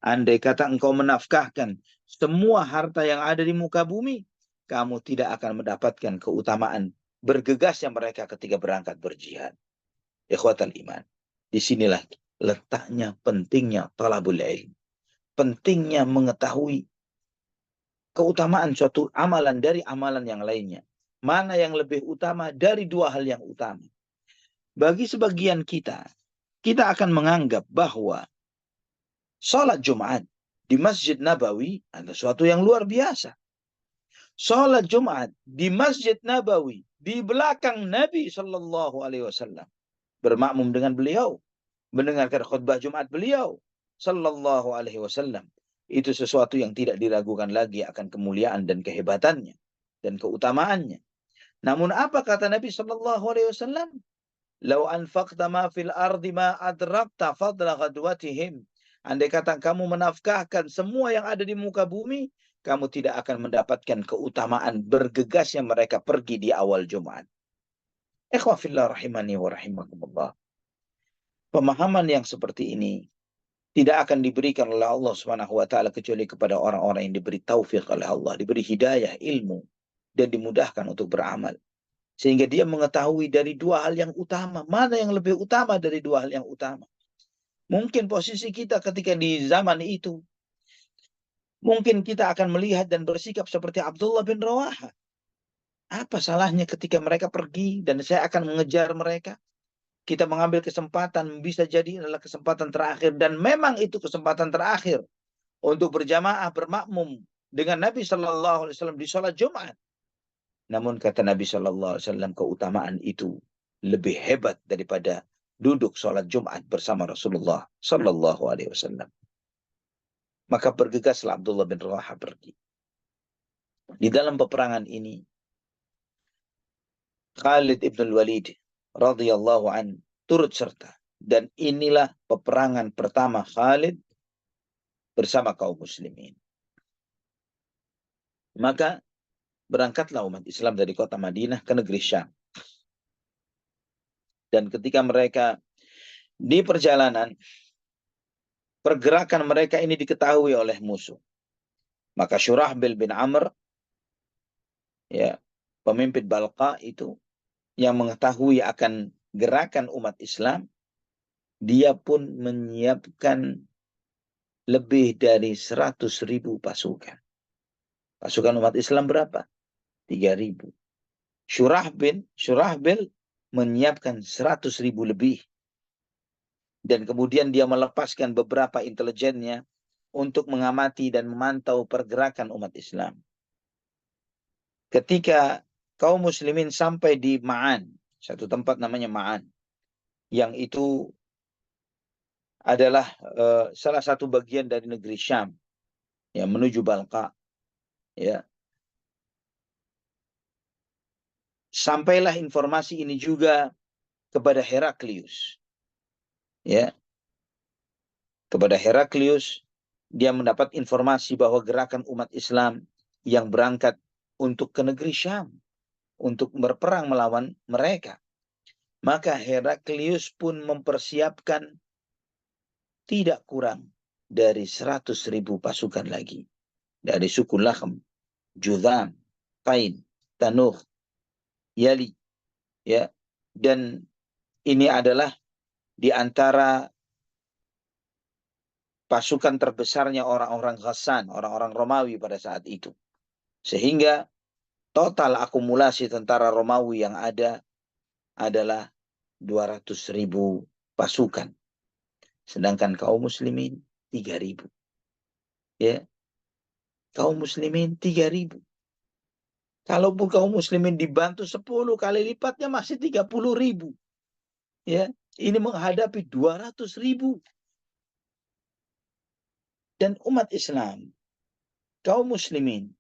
B: Andai kata engkau menafkahkan semua harta yang ada di muka bumi, kamu tidak akan mendapatkan keutamaan bergegasnya mereka ketika berangkat berjihad. Ikhwatal iman. Disinilah letaknya pentingnya talabul ilm. Pentingnya mengetahui keutamaan suatu amalan dari amalan yang lainnya. Mana yang lebih utama dari dua hal yang utama. Bagi sebagian kita akan menganggap bahwa sholat Jumat di Masjid Nabawi adalah sesuatu yang luar biasa. Sholat Jumat di Masjid Nabawi di belakang Nabi Shallallahu Alaihi Wasallam, bermakmum dengan beliau, mendengarkan khutbah Jumat beliau Shallallahu Alaihi Wasallam, itu sesuatu yang tidak diragukan lagi akan kemuliaan dan kehebatannya dan keutamaannya. Namun apa kata Nabi Shallallahu Alaihi Wasallam? Lau anfaqta ma fil ardi ma adrakta fadla ghadwatihim. Andai kata kamu menafkahkan semua yang ada di muka bumi, kamu tidak akan mendapatkan keutamaan bergegasnya mereka pergi di awal Jumat. Ikhwah fillah rahimani wa rahimakumullah. Pemahaman yang seperti ini tidak akan diberikan oleh Allah Subhanahu wa taala kecuali kepada orang-orang yang diberi taufik oleh Allah, diberi hidayah, ilmu, dan dimudahkan untuk beramal. Sehingga dia mengetahui dari dua hal yang utama. Mana yang lebih utama dari dua hal yang utama. Mungkin posisi kita ketika di zaman itu, mungkin kita akan melihat dan bersikap seperti Abdullah bin Rawaha. Apa salahnya ketika mereka pergi dan saya akan mengejar mereka? Kita mengambil kesempatan, bisa jadi adalah kesempatan terakhir. Dan memang itu kesempatan terakhir untuk berjamaah, bermakmum dengan Nabi SAW di sholat Jumat. Namun kata Nabi SAW, keutamaan itu lebih hebat daripada duduk sholat Jumat bersama Rasulullah SAW. Maka bergegaslah Abdullah bin Rawaha pergi. Di dalam peperangan ini, Khalid ibn Walid radhiyallahu an turut serta. Dan inilah peperangan pertama Khalid bersama kaum muslimin. Maka berangkatlah umat Islam dari kota Madinah ke negeri Syam. Dan ketika mereka di perjalanan, pergerakan mereka ini diketahui oleh musuh. Maka Syurahbil bin Amr, ya, pemimpin Balqa itu, yang mengetahui akan gerakan umat Islam, dia pun menyiapkan lebih dari 100.000 pasukan. Pasukan umat Islam berapa? 3.000. Syurahbil menyiapkan 100.000 lebih. Dan kemudian dia melepaskan beberapa intelijennya untuk mengamati dan memantau pergerakan umat Islam. Ketika kaum muslimin sampai di Ma'an, satu tempat namanya Ma'an, yang itu adalah salah satu bagian dari negeri Syam, ya, menuju Balqa, ya. Sampailah informasi ini juga kepada Heraklius, ya. Kepada Heraklius, dia mendapat informasi bahwa gerakan umat Islam yang berangkat untuk ke negeri Syam, untuk berperang melawan mereka. Maka Heraklius pun mempersiapkan tidak kurang dari 100.000 pasukan lagi. Dari suku Lakhm, Judham, Qain, Tanuh, Yali. Ya. Dan ini adalah di antara pasukan terbesarnya orang-orang Ghassan, orang-orang Romawi pada saat itu. Sehingga total akumulasi tentara Romawi yang ada adalah 200.000 pasukan. Sedangkan kaum muslimin 3.000. Ya. Kaum muslimin 3.000. Kalaupun kaum muslimin dibantu 10 kali lipatnya masih 30.000. Ya, ini menghadapi 200.000. Dan umat Islam, kaum muslimin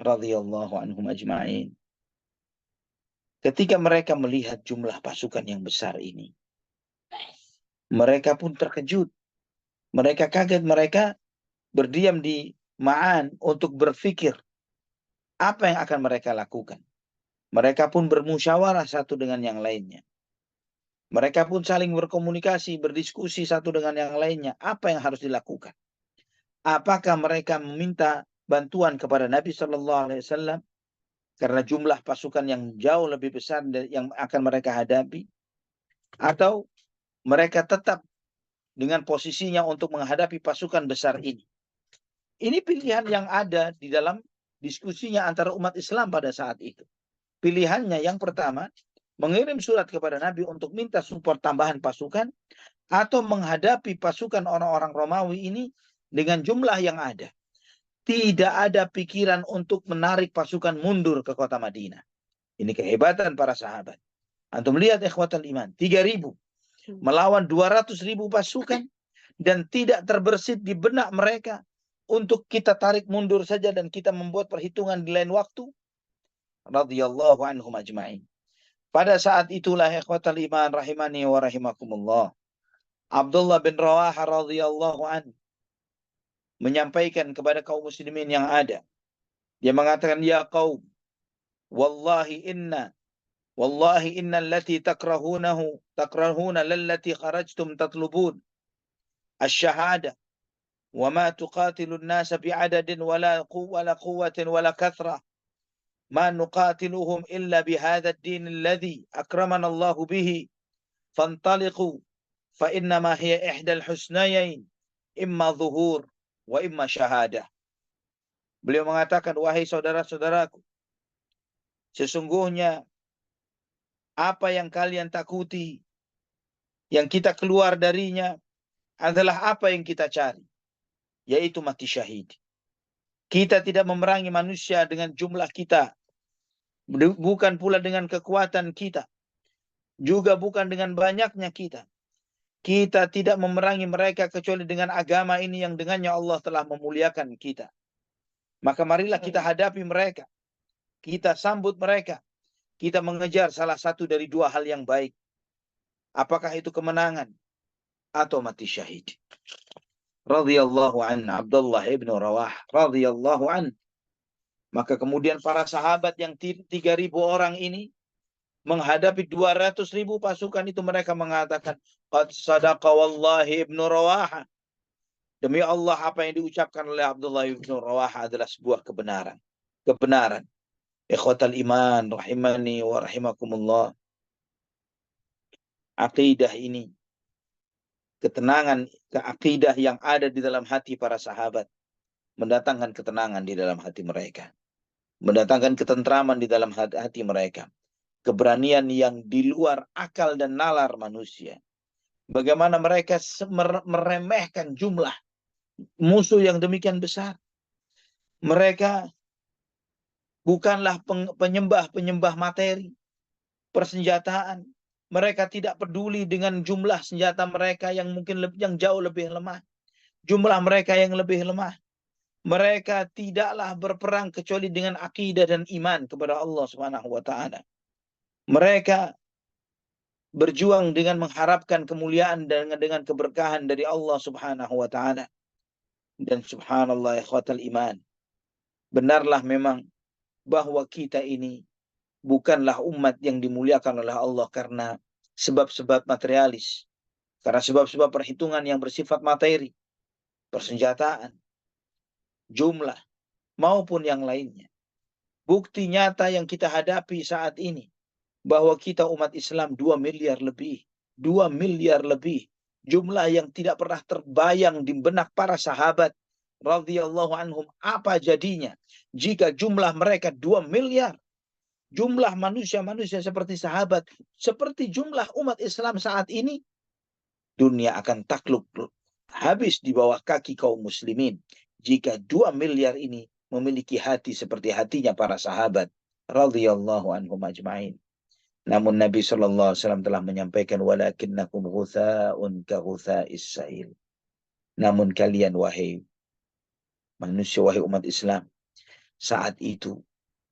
B: radhiyallahu anhum ajma'in, ketika mereka melihat jumlah pasukan yang besar ini, mereka pun terkejut. Mereka kaget, mereka berdiam di Ma'an untuk berpikir apa yang akan mereka lakukan. Mereka pun bermusyawarah satu dengan yang lainnya. Mereka pun saling berkomunikasi, berdiskusi satu dengan yang lainnya. Apa yang harus dilakukan? Apakah mereka meminta bantuan kepada Nabi Shallallahu Alaihi Wasallam karena jumlah pasukan yang jauh lebih besar yang akan mereka hadapi, atau mereka tetap dengan posisinya untuk menghadapi pasukan besar ini? Ini pilihan yang ada di dalam diskusinya antara umat Islam pada saat itu. Pilihannya yang pertama, mengirim surat kepada Nabi untuk minta support tambahan pasukan, atau menghadapi pasukan orang-orang Romawi ini dengan jumlah yang ada. Tidak ada pikiran untuk menarik pasukan mundur ke kota Madinah. Ini kehebatan para sahabat. Antum lihat ikhwatal iman, 3.000 melawan 200.000 pasukan, dan tidak terbersit di benak mereka untuk kita tarik mundur saja dan kita membuat perhitungan di lain waktu. Radhiyallahu anhum ajma'in. Pada saat itulah ikhwatal iman rahimani wa rahimakumullah, Abdullah bin Rawaha radhiyallahu anhu menyampaikan kepada kaum muslimin yang ada. Dia mengatakan, ya qaum, wallahi inna allati takrahuna lallati kharajtum tatlubun ash-shahada wa ma tuqatilu an-nasa bi'adadin wala quwwatin wala kathra ma nuqatiluhum illa bihadha ad-din alladhi akramana Allah bihi fantaliqu fa innama hiya ihda al-husnayain imma dhuhur wa imma syahadah. Beliau mengatakan, wahai saudara-saudaraku, sesungguhnya apa yang kalian takuti, yang kita keluar darinya, adalah apa yang kita cari, yaitu mati syahid. Kita tidak memerangi manusia dengan jumlah kita, bukan pula dengan kekuatan kita, juga bukan dengan banyaknya kita. Kita tidak memerangi mereka kecuali dengan agama ini yang dengannya Allah telah memuliakan kita. Maka marilah kita hadapi mereka, kita sambut mereka, kita mengejar salah satu dari dua hal yang baik. Apakah itu kemenangan atau mati syahid? Radhiyallahu an Abdullah ibn Rawah radhiyallahu an. Maka kemudian para sahabat yang 3.000 orang ini menghadapi 200.000 pasukan itu, mereka mengatakan, qad sadaqa wallahi ibn Rawaha. Demi Allah, apa yang diucapkan oleh Abdullah ibn Rawaha adalah sebuah kebenaran. Kebenaran. Ikhwatal iman rahimani wa rahimakumullah. Aqidah ini, ketenangan, keakidah yang ada di dalam hati para sahabat, mendatangkan ketenangan di dalam hati mereka, mendatangkan ketentraman di dalam hati mereka, keberanian yang di luar akal dan nalar manusia. Bagaimana mereka meremehkan jumlah musuh yang demikian besar. Mereka bukanlah penyembah materi, persenjataan. Mereka tidak peduli dengan jumlah senjata mereka yang mungkin yang jauh lebih lemah. Jumlah mereka yang lebih lemah. Mereka tidaklah berperang kecuali dengan akidah dan iman kepada Allah Subhanahu wa taala. Mereka berjuang dengan mengharapkan kemuliaan dan dengan keberkahan dari Allah Subhanahu wa taala. Dan subhanallah ikhwatal iman, benarlah memang bahwa kita ini bukanlah umat yang dimuliakan oleh Allah karena sebab-sebab materialis, karena sebab-sebab perhitungan yang bersifat materi, persenjataan, jumlah, maupun yang lainnya. Bukti nyata yang kita hadapi saat ini, bahwa kita umat Islam 2 miliar lebih. 2 miliar lebih. Jumlah yang tidak pernah terbayang di benak para sahabat radhiyallahu anhum. Apa jadinya jika jumlah mereka 2 miliar? Jumlah manusia-manusia seperti sahabat, seperti jumlah umat Islam saat ini, dunia akan takluk habis di bawah kaki kaum muslimin. Jika 2 miliar ini memiliki hati seperti hatinya para sahabat radhiyallahu anhum ajma'in. Namun Nabi SAW telah menyampaikan, walakinnakum ghutha'un ka ghutha'is sa'il. Namun kalian wahai manusia, wahai umat Islam, saat itu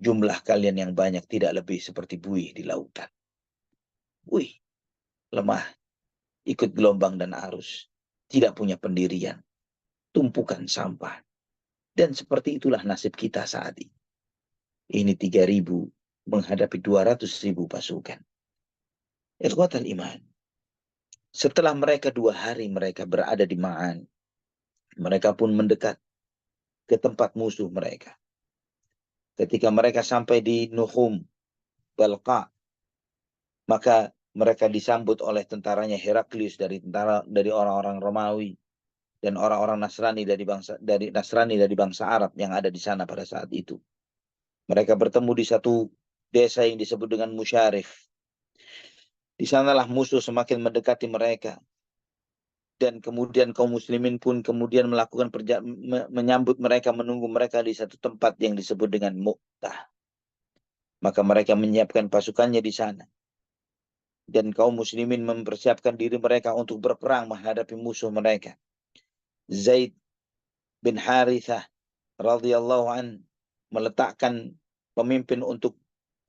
B: jumlah kalian yang banyak tidak lebih seperti buih di lautan. Buih, lemah, ikut gelombang dan arus, tidak punya pendirian, tumpukan sampah. Dan seperti itulah nasib kita saat ini. Ini 3.000 menghadapi 200.000 pasukan. Ikhwatal iman, Setelah mereka 2 hari mereka berada di Ma'an, mereka pun mendekat ke tempat musuh mereka. Ketika mereka sampai di Nuhum, Balqa, maka mereka disambut oleh tentaranya Heraklius dari orang-orang Romawi dan orang-orang Nasrani dari bangsa Arab yang ada di sana pada saat itu. Mereka bertemu di satu desa yang disebut dengan Musyarif. Di sanalah musuh semakin mendekati mereka. Dan kemudian kaum muslimin pun kemudian menyambut mereka, menunggu mereka di satu tempat yang disebut dengan Mu'tah. Maka mereka menyiapkan pasukannya di sana. Dan kaum muslimin mempersiapkan diri mereka untuk berperang menghadapi musuh mereka. Zaid bin Harithah radhiyallahu an meletakkan pemimpin untuk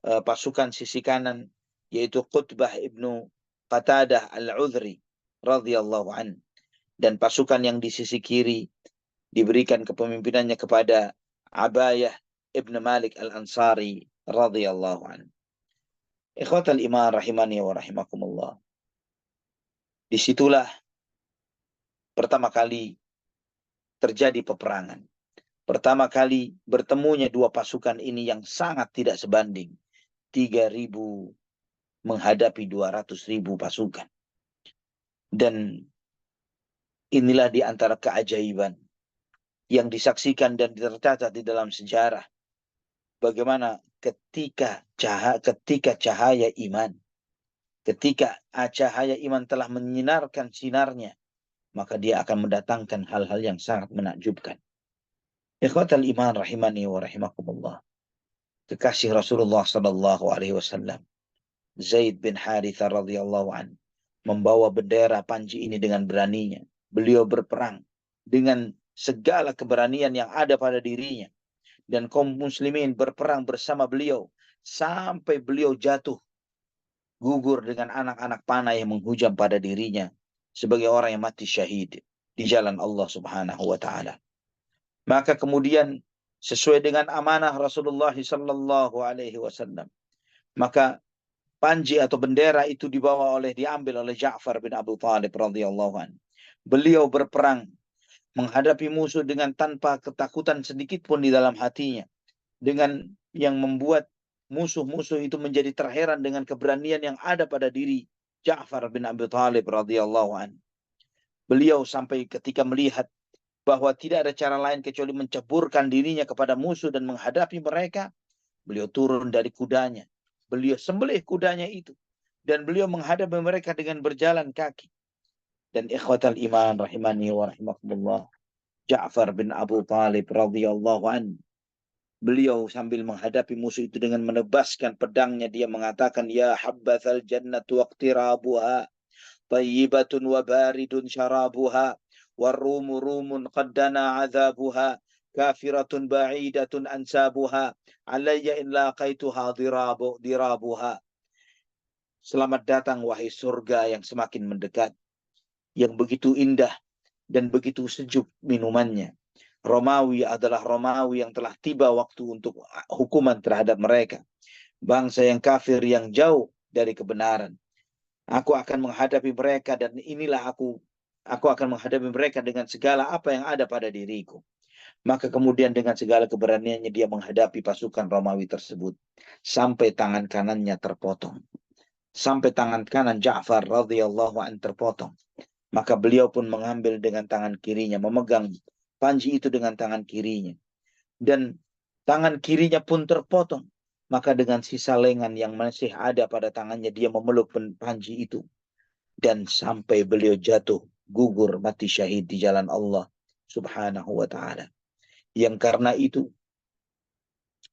B: pasukan sisi kanan, yaitu Qutbah ibnu Qatadah al-Udhri radhiyallahu an. Dan pasukan yang di sisi kiri diberikan kepemimpinannya kepada Abayah ibn Malik al-Ansari radhiyallahu an. Ikhwatal iman rahimani wa rahimakumullah. Disitulah pertama kali terjadi peperangan. Pertama kali bertemunya dua pasukan ini yang sangat tidak sebanding. 3.000 menghadapi 200.000 pasukan. Dan inilah di antara keajaiban yang disaksikan dan tercatat di dalam sejarah. Bagaimana ketika cahaya iman, ketika cahaya iman telah menyinarkan sinarnya, maka dia akan mendatangkan hal-hal yang sangat menakjubkan. Ikhwatal iman rahimani wa rahimakumullah. Kekasih Rasulullah sallallahu alaihi wasallam, Zaid bin Harithah radhiyallahu an, membawa bendera Panji ini dengan beraninya. Beliau berperang dengan segala keberanian yang ada pada dirinya. Dan kaum muslimin berperang bersama beliau sampai beliau jatuh gugur dengan anak-anak panah yang menghujam pada dirinya sebagai orang yang mati syahid di jalan Allah Subhanahu wa taala. Maka kemudian sesuai dengan amanah Rasulullah sallallahu alaihi wasallam, maka panji atau bendera itu diambil oleh Ja'far bin Abu Thalib radhiyallahu anhu. Beliau berperang menghadapi musuh dengan tanpa ketakutan sedikit pun di dalam hatinya, dengan yang membuat musuh-musuh itu menjadi terheran dengan keberanian yang ada pada diri Ja'far bin Abi Thalib radhiyallahu anhu. Beliau sampai ketika melihat bahwa tidak ada cara lain kecuali menceburkan dirinya kepada musuh dan menghadapi mereka, beliau turun dari kudanya. Beliau sembelih kudanya itu. Dan beliau menghadapi mereka dengan berjalan kaki. Dan ikhwatal iman rahimani wa rahimakumullah, Ja'far bin Abu Thalib radhiyallahu anhu, beliau sambil menghadapi musuh itu dengan menebaskan pedangnya, dia mengatakan, ya habbathal jannatu waqtirabuha, tayyibatun wa baridun syarabuha, warrumu rumun qaddana azabuha, kafiratun ba'idatun ansabuha, alayya in laqaituha dirabuha. Selamat datang wahai surga yang semakin mendekat, yang begitu indah dan begitu sejuk minumannya. Romawi adalah Romawi yang telah tiba waktu untuk hukuman terhadap mereka. Bangsa yang kafir yang jauh dari kebenaran. Aku akan menghadapi mereka dan inilah aku akan menghadapi mereka dengan segala apa yang ada pada diriku. Maka kemudian dengan segala keberaniannya dia menghadapi pasukan Romawi tersebut. Sampai tangan kanannya terpotong. Sampai tangan kanan Ja'far radhiyallahu an terpotong. Maka beliau pun mengambil dengan tangan kirinya, memegang panji itu dengan tangan kirinya. Dan tangan kirinya pun terpotong. Maka dengan sisa lengan yang masih ada pada tangannya, dia memeluk panji itu. Dan sampai beliau jatuh, gugur, mati syahid di jalan Allah Subhanahu wa ta'ala. Yang karena itu,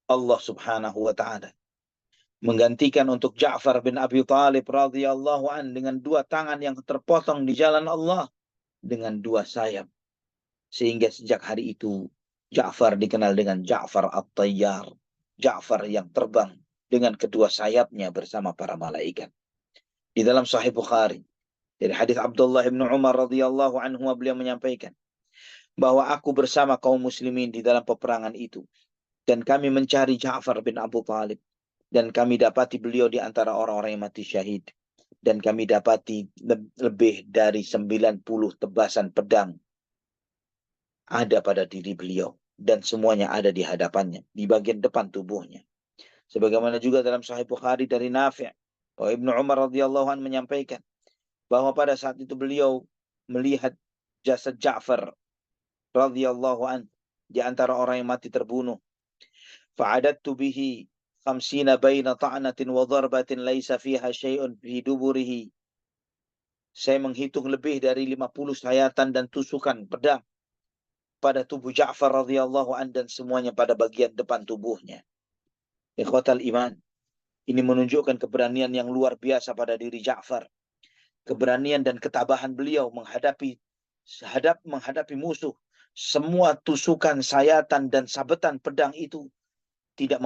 B: Allah Subhanahu wa ta'ala menggantikan untuk Ja'far bin Abi Thalib radhiyallahu an dengan 2 tangan yang terpotong di jalan Allah dengan 2 sayap. Sehingga sejak hari itu Ja'far dikenal dengan Ja'far At-Tayyar, Ja'far yang terbang dengan kedua sayapnya bersama para malaikat. Di dalam Sahih Bukhari dari hadis Abdullah bin Umar radhiyallahu anhu, beliau menyampaikan bahwa aku bersama kaum muslimin di dalam peperangan itu, dan kami mencari Ja'far bin Abu Thalib, dan kami dapati beliau di antara orang-orang yang mati syahid. dan kami dapati lebih dari 90 tebasan pedang ada pada diri beliau, dan semuanya ada di hadapannya, di bagian depan tubuhnya. Sebagaimana juga dalam Sahih Bukhari dari Nafi', bahwa Ibnu Umar radhiyallahu anhu menyampaikan bahwa pada saat itu beliau melihat jasad Ja'far radhiyallahu anhu di antara orang yang mati terbunuh. Fa'adattu bihi 50 baina ta'natin wa darbatin laisa fiha syai'un fi duburihi. Saya menghitung lebih dari 50 sayatan dan tusukan pedang pada tubuh Ja'far radhiyallahu anhu, dan semuanya pada bagian depan tubuhnya. Ikhwatal iman, ini menunjukkan keberanian yang luar biasa pada diri Ja'far. Keberanian dan ketabahan beliau menghadapi musuh. Semua tusukan, sayatan, dan sabetan pedang itu tidak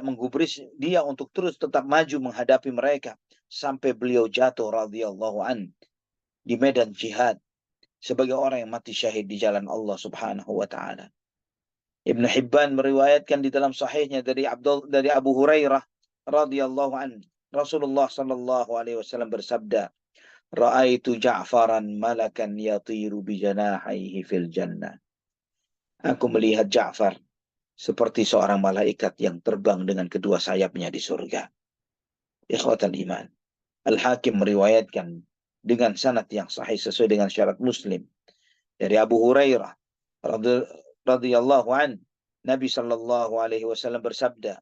B: menggubris dia untuk terus tetap maju menghadapi mereka sampai beliau jatuh radhiyallahu an di medan jihad sebagai orang yang mati syahid di jalan Allah Subhanahu wa taala. Ibnu Hibban meriwayatkan di dalam sahihnya dari Abu Hurairah radhiyallahu an, Rasulullah sallallahu alaihi wasallam bersabda, "Ra'aitu Ja'faran malakan yatiru bi janahihi fil jannah." Aku melihat Ja'far seperti seorang malaikat yang terbang dengan kedua sayapnya di surga. Ikhwatal iman. Al-Hakim meriwayatkan dengan sanad yang sahih sesuai dengan syarat Muslim dari Abu Hurairah radhiyallahu an, Nabi sallallahu alaihi wasallam bersabda,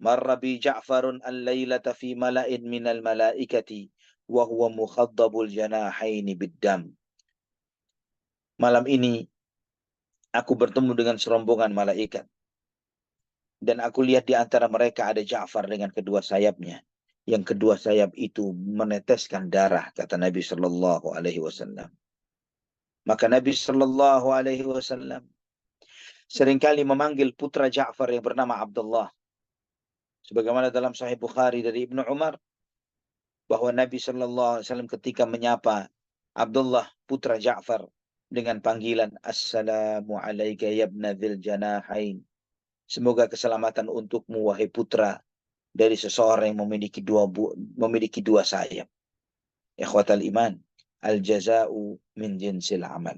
B: "Marra bi Ja'farun al-lailata fi mala'in minal malaikati wa huwa mukhaddabul janahaini biddam." Malam ini aku bertemu dengan serombongan malaikat, dan aku lihat di antara mereka ada Ja'far dengan kedua sayapnya. Yang kedua sayap itu meneteskan darah, kata Nabi sallallahu alaihi wasallam. Maka Nabi sallallahu alaihi wasallam seringkali memanggil putra Ja'far yang bernama Abdullah. Sebagaimana dalam Sahih Bukhari dari Ibnu Umar, bahwa Nabi sallallahu alaihi wasallam ketika menyapa Abdullah putra Ja'far dengan panggilan Assalamu alayka ya ibna dzil janahain. Semoga keselamatan untukmu wahai putra dari seseorang yang memiliki dua sayap. Ikhwatal iman, al-jaza'u min jinsil amal.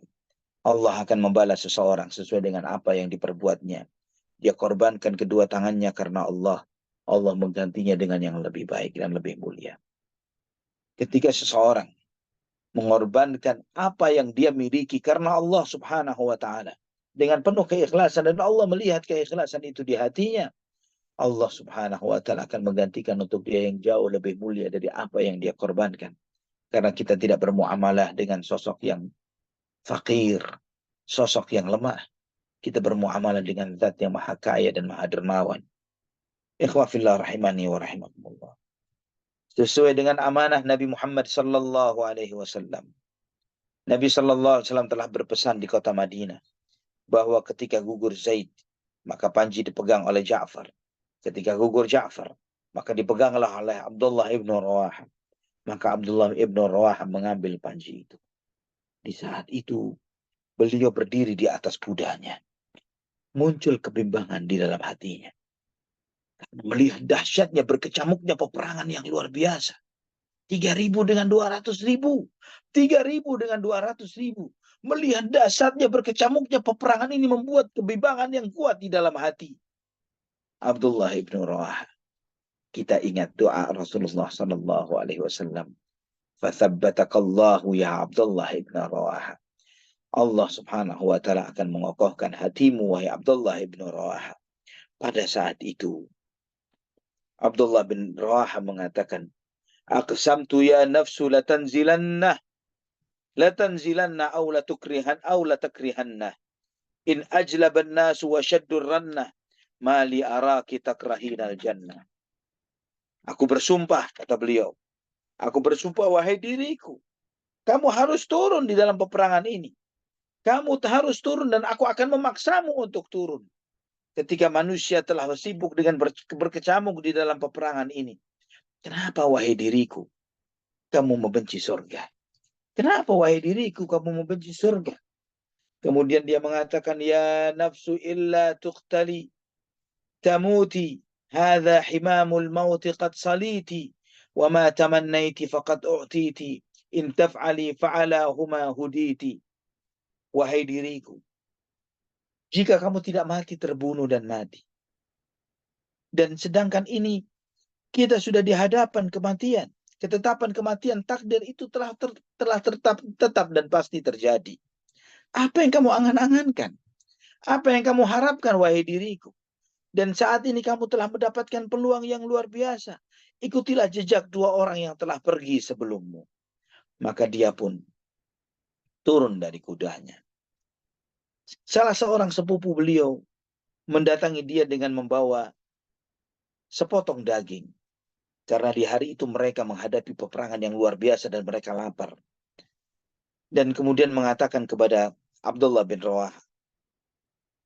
B: Allah akan membalas seseorang sesuai dengan apa yang diperbuatnya. Dia korbankan kedua tangannya karena Allah. Allah menggantinya dengan yang lebih baik dan lebih mulia. Ketika seseorang mengorbankan apa yang dia miliki karena Allah Subhanahu wa ta'ala dengan penuh keikhlasan, dan Allah melihat keikhlasan itu di hatinya, Allah Subhanahu wa ta'ala akan menggantikan untuk dia yang jauh lebih mulia dari apa yang dia korbankan. Karena kita tidak bermuamalah dengan sosok yang fakir, sosok yang lemah. Kita bermuamalah dengan zat yang maha kaya dan maha dermawan. Ikhwa fillah rahimani wa rahimakumullah. Sesuai dengan amanah Nabi Muhammad sallallahu alaihi wasallam. Nabi sallallahu alaihi wasallam telah berpesan di kota Madinah bahwa ketika gugur Zaid, maka panji dipegang oleh Ja'far. Ketika gugur Ja'far, maka dipeganglah oleh Abdullah ibn Rawaha. Maka Abdullah ibn Rawaha mengambil panji itu. Di saat itu, beliau berdiri di atas kudanya. Muncul kebimbangan di dalam hatinya. Melihat dahsyatnya berkecamuknya peperangan yang luar biasa. 3.000 dengan 200.000. 3.000 dengan 200.000. Melihat dahsyatnya berkecamuknya peperangan ini membuat kebimbangan yang kuat di dalam hati Abdullah ibn Rawaha. Kita ingat doa Rasulullah sallallahu alaihi wasallam. Fathabbatakallahu ya Abdullah ibn Rawaha. Allah Subhanahu wa taala akan mengokohkan hatimu wahai Abdullah ibn Rawaha. Pada saat itu Abdullah bin Rawaha mengatakan, "Aqsamtu ya nafsu latanzilanna aw latakrihanna. In ajlaban nasu wa shaddur ranna, ma li araki takrahinal jannah." Aku bersumpah, kata beliau. Aku bersumpah, wahai diriku, kamu harus turun di dalam peperangan ini. Kamu harus turun dan aku akan memaksamu untuk turun. Ketika manusia telah sibuk dengan berkecamuk di dalam peperangan ini. Kenapa wahai diriku kamu membenci surga? Kenapa wahai diriku kamu membenci surga? Kemudian dia mengatakan, ya nafsu illa tuqtali tamuti hadha himamul mauti qad saliti Wa ma tamannaiti faqad u'titi. In taf'ali fa'ala huma huditi. Wahai diriku, jika kamu tidak mati, terbunuh dan mati. Dan sedangkan ini kita sudah di hadapan kematian. Ketetapan kematian, takdir itu telah tetap dan pasti terjadi. Apa yang kamu angan-angankan? Apa yang kamu harapkan, wahai diriku? Dan saat ini kamu telah mendapatkan peluang yang luar biasa. Ikutilah jejak dua orang yang telah pergi sebelummu. Maka dia pun turun dari kudanya. Salah seorang sepupu beliau mendatangi dia dengan membawa sepotong daging. Karena di hari itu mereka menghadapi peperangan yang luar biasa dan mereka lapar. Dan kemudian mengatakan kepada Abdullah bin Rawah,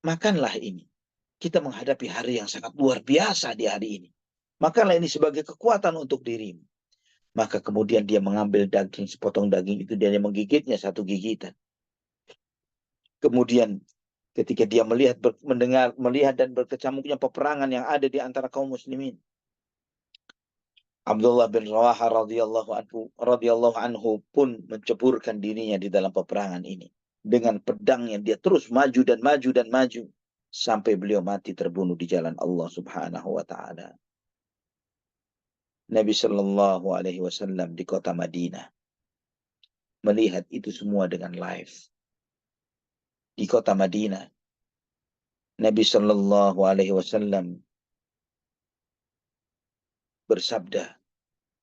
B: makanlah ini. Kita menghadapi hari yang sangat luar biasa di hari ini. Makanlah ini sebagai kekuatan untuk dirimu. Maka kemudian dia mengambil daging, sepotong daging itu, dia menggigitnya satu gigitan. Kemudian ketika dia melihat dan berkecamuknya peperangan yang ada di antara kaum muslimin, Abdullah bin Rawaha radhiyallahu anhu pun menceburkan dirinya di dalam peperangan ini. Dengan pedangnya dia terus maju dan maju dan maju sampai beliau mati terbunuh di jalan Allah Subhanahu wa taala. Nabi Shallallahu alaihi wasallam di kota Madinah melihat itu semua dengan live. Di kota Madinah Nabi Shallallahu alaihi wasallam bersabda,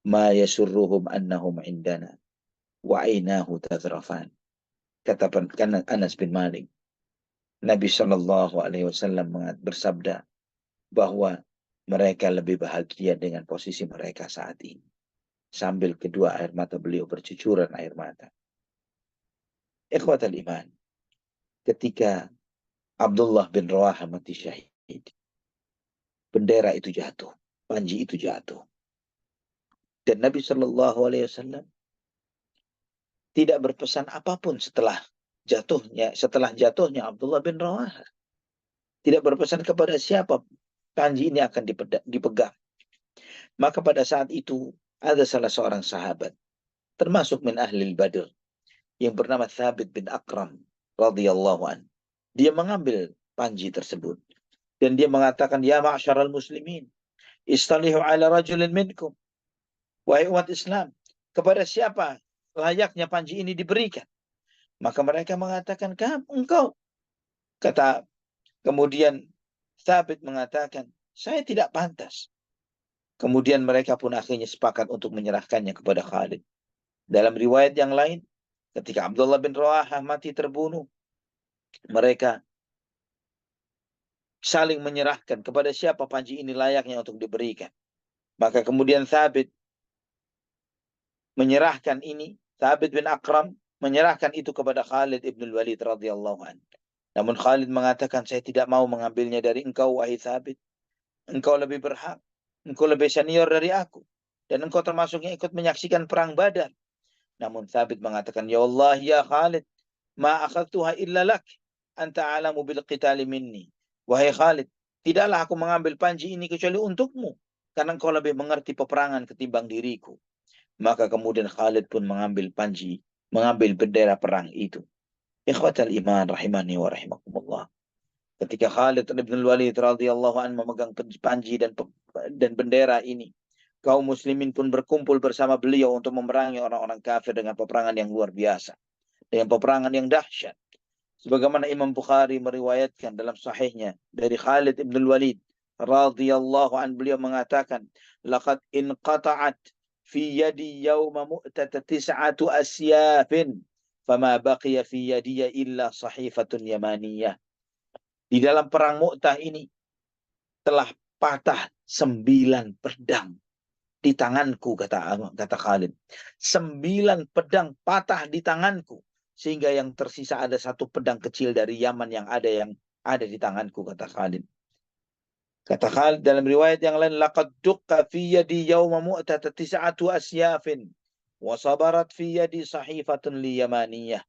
B: "Ma yasurruhum annahum indana wa ainahu tazrafan." Kata Anas bin Malik, Nabi Shallallahu alaihi wasallam bersabda bahwa mereka lebih bahagia dengan posisi mereka saat ini. Sambil kedua air mata beliau bercucuran air mata. Ikhwatal iman, ketika Abdullah bin Rawaha mati syahid, bendera itu jatuh, panji itu jatuh. Dan Nabi Shallallahu alaihi wasallam tidak berpesan apapun setelah jatuhnya Abdullah bin Rawaha. Tidak berpesan kepada siapa panji ini akan dipegang. Maka pada saat itu ada salah seorang sahabat, termasuk min ahli Badr, yang bernama Thabit bin Akram radhiyallahu an. Dia mengambil panji tersebut dan dia mengatakan, ya ma'syaral muslimin, istalihu ala rajulin minkum. Wahai umat Islam, kepada siapa layaknya panji ini diberikan? Maka mereka mengatakan, engkau. Kemudian Thabit mengatakan, saya tidak pantas. Kemudian mereka pun akhirnya sepakat untuk menyerahkannya kepada Khalid. Dalam riwayat yang lain, ketika Abdullah bin Rawaha mati terbunuh, mereka saling menyerahkan kepada siapa panji ini layaknya untuk diberikan. Maka kemudian Thabit menyerahkan ini, Thabit bin Akram menyerahkan itu kepada Khalid ibn Walid radhiyallahu anhu. Namun Khalid mengatakan, saya tidak mau mengambilnya dari engkau, wahai Thabit. Engkau lebih berhak, engkau lebih senior dari aku, dan engkau termasuk yang ikut menyaksikan perang Badar. Namun Thabit mengatakan, ya Allah ya Khalid, ma akhadtuha illa lak, anta alamu bil qitali minni. Wahai Khalid, tidaklah aku mengambil panji ini kecuali untukmu, karena engkau lebih mengerti peperangan ketimbang diriku. Maka kemudian Khalid pun mengambil panji, mengambil bendera perang itu. Ikhwatal iman rahimani wa rahimakumullah. Ketika Khalid bin Walid radhiyallahu anhu memegang panji dan bendera ini, kaum muslimin pun berkumpul bersama beliau untuk memerangi orang-orang kafir dengan peperangan yang luar biasa, dengan peperangan yang dahsyat. Sebagaimana Imam Bukhari meriwayatkan dalam sahihnya dari Khalid bin Walid radhiyallahu anhu, beliau mengatakan, laqad inqata'at fi yadi yawma mu'tata tis'atu asyafin fama baqiya fi yadiya illa sahifatun yamaniyah. Di dalam perang Mu'tah ini telah patah 9 pedang di tanganku, kata Khalid. 9 pedang patah di tanganku, sehingga yang tersisa ada 1 pedang kecil dari Yaman yang ada di tanganku, kata Khalid. Kata Khalid dalam riwayat yang lain, laqad dukka fi yadi yawma Mu'tah tis'atu asyafin wa sabarat fi yadi sahifatun li yamaniyah.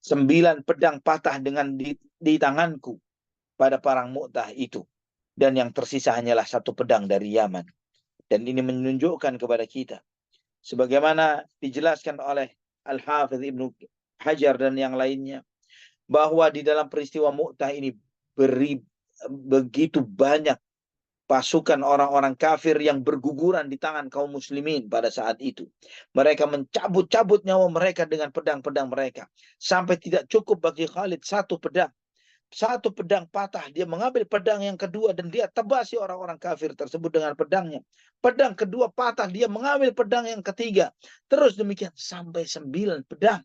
B: 9 pedang patah di tanganku pada perang Mu'tah itu, dan yang tersisa hanyalah 1 pedang dari Yaman. Dan ini menunjukkan kepada kita, sebagaimana dijelaskan oleh Al-Hafidh Ibnu Hajar dan yang lainnya, bahwa di dalam peristiwa Mu'tah ini begitu banyak pasukan orang-orang kafir yang berguguran di tangan kaum muslimin pada saat itu. Mereka mencabut-cabut nyawa mereka dengan pedang-pedang mereka. Sampai tidak cukup bagi Khalid satu pedang. Satu pedang patah, dia mengambil pedang yang kedua dan dia tebasi orang-orang kafir tersebut dengan pedangnya. Pedang kedua patah, dia mengambil pedang yang ketiga. Terus demikian sampai 9 pedang.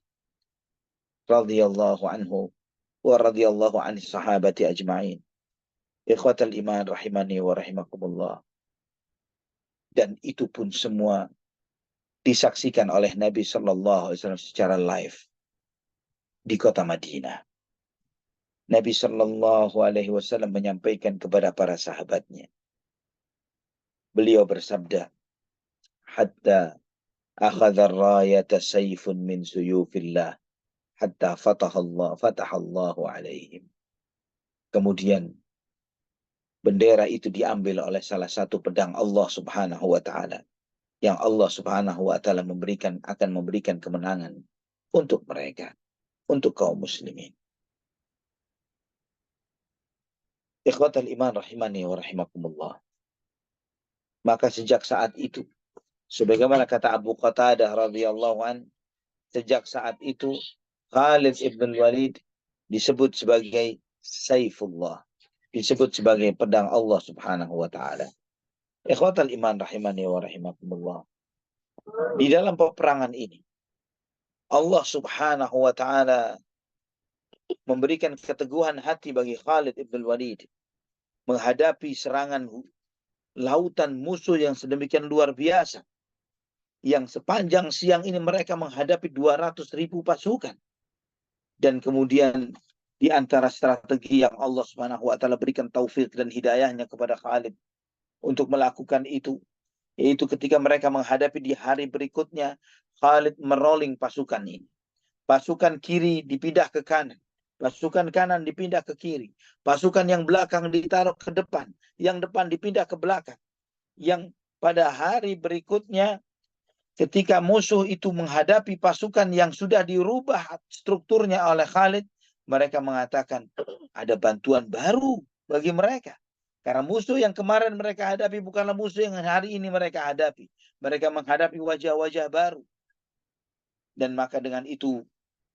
B: Radhiyallahu anhu wa radhiyallahu anhi sahabati ajma'in. Ikhwatal iman rahimani wa rahimakumullah. Dan itu pun semua disaksikan oleh Nabi Shallallahu Alaihi Wasallam secara live di kota Madinah. Nabi Shallallahu Alaihi Wasallam menyampaikan kepada para sahabatnya. Beliau bersabda, "Hatta akhadha ar-rayata sayfun min suyufillah, hatta fatahallahu alaihim." Kemudian bendera itu diambil oleh salah satu pedang Allah Subhanahu wa taala, yang Allah Subhanahu wa taala akan memberikan kemenangan untuk mereka, untuk kaum muslimin. Ikhwatal iman rahimani wa rahimakumullah. Maka sejak saat itu, sebagaimana kata Abu Qatadah radhiyallahu an, sejak saat itu Khalid ibn Walid disebut sebagai Saifullah, disebut sebagai pedang Allah Subhanahu wa taala. Ikhwatal iman rahimani wa rahimakumullah. Di dalam peperangan ini Allah Subhanahu wa taala memberikan keteguhan hati bagi Khalid ibn Walid menghadapi serangan lautan musuh yang sedemikian luar biasa, yang sepanjang siang ini mereka menghadapi 200.000 pasukan. Dan kemudian di antara strategi yang Allah Subhanahu wa taala berikan taufik dan hidayahnya kepada Khalid untuk melakukan itu, yaitu ketika mereka menghadapi di hari berikutnya, Khalid merolling pasukan ini. Pasukan kiri dipindah ke kanan, pasukan kanan dipindah ke kiri, pasukan yang belakang ditaruh ke depan, yang depan dipindah ke belakang. Yang pada hari berikutnya, ketika musuh itu menghadapi pasukan yang sudah dirubah strukturnya oleh Khalid, mereka mengatakan ada bantuan baru bagi mereka. Karena musuh yang kemarin mereka hadapi bukanlah musuh yang hari ini mereka hadapi. Mereka menghadapi wajah-wajah baru. Dan maka dengan itu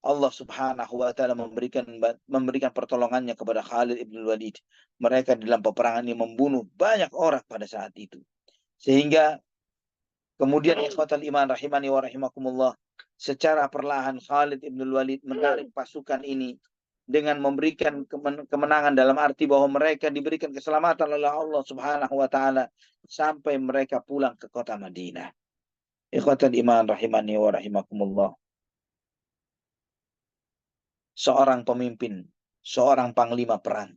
B: Allah Subhanahu wa taala memberikan pertolongannya kepada Khalid ibn Walid. Mereka dalam peperangan ini membunuh banyak orang pada saat itu. Sehingga kemudian ikhwatal iman rahimani wa rahimakumullah, secara perlahan Khalid ibn Walid menarik pasukan ini dengan memberikan kemenangan, dalam arti bahwa mereka diberikan keselamatan oleh Allah Subhanahu wa taala sampai mereka pulang ke kota Madinah. Ikhwatal iman rahimani wa rahimakumullah. Seorang pemimpin, seorang panglima perang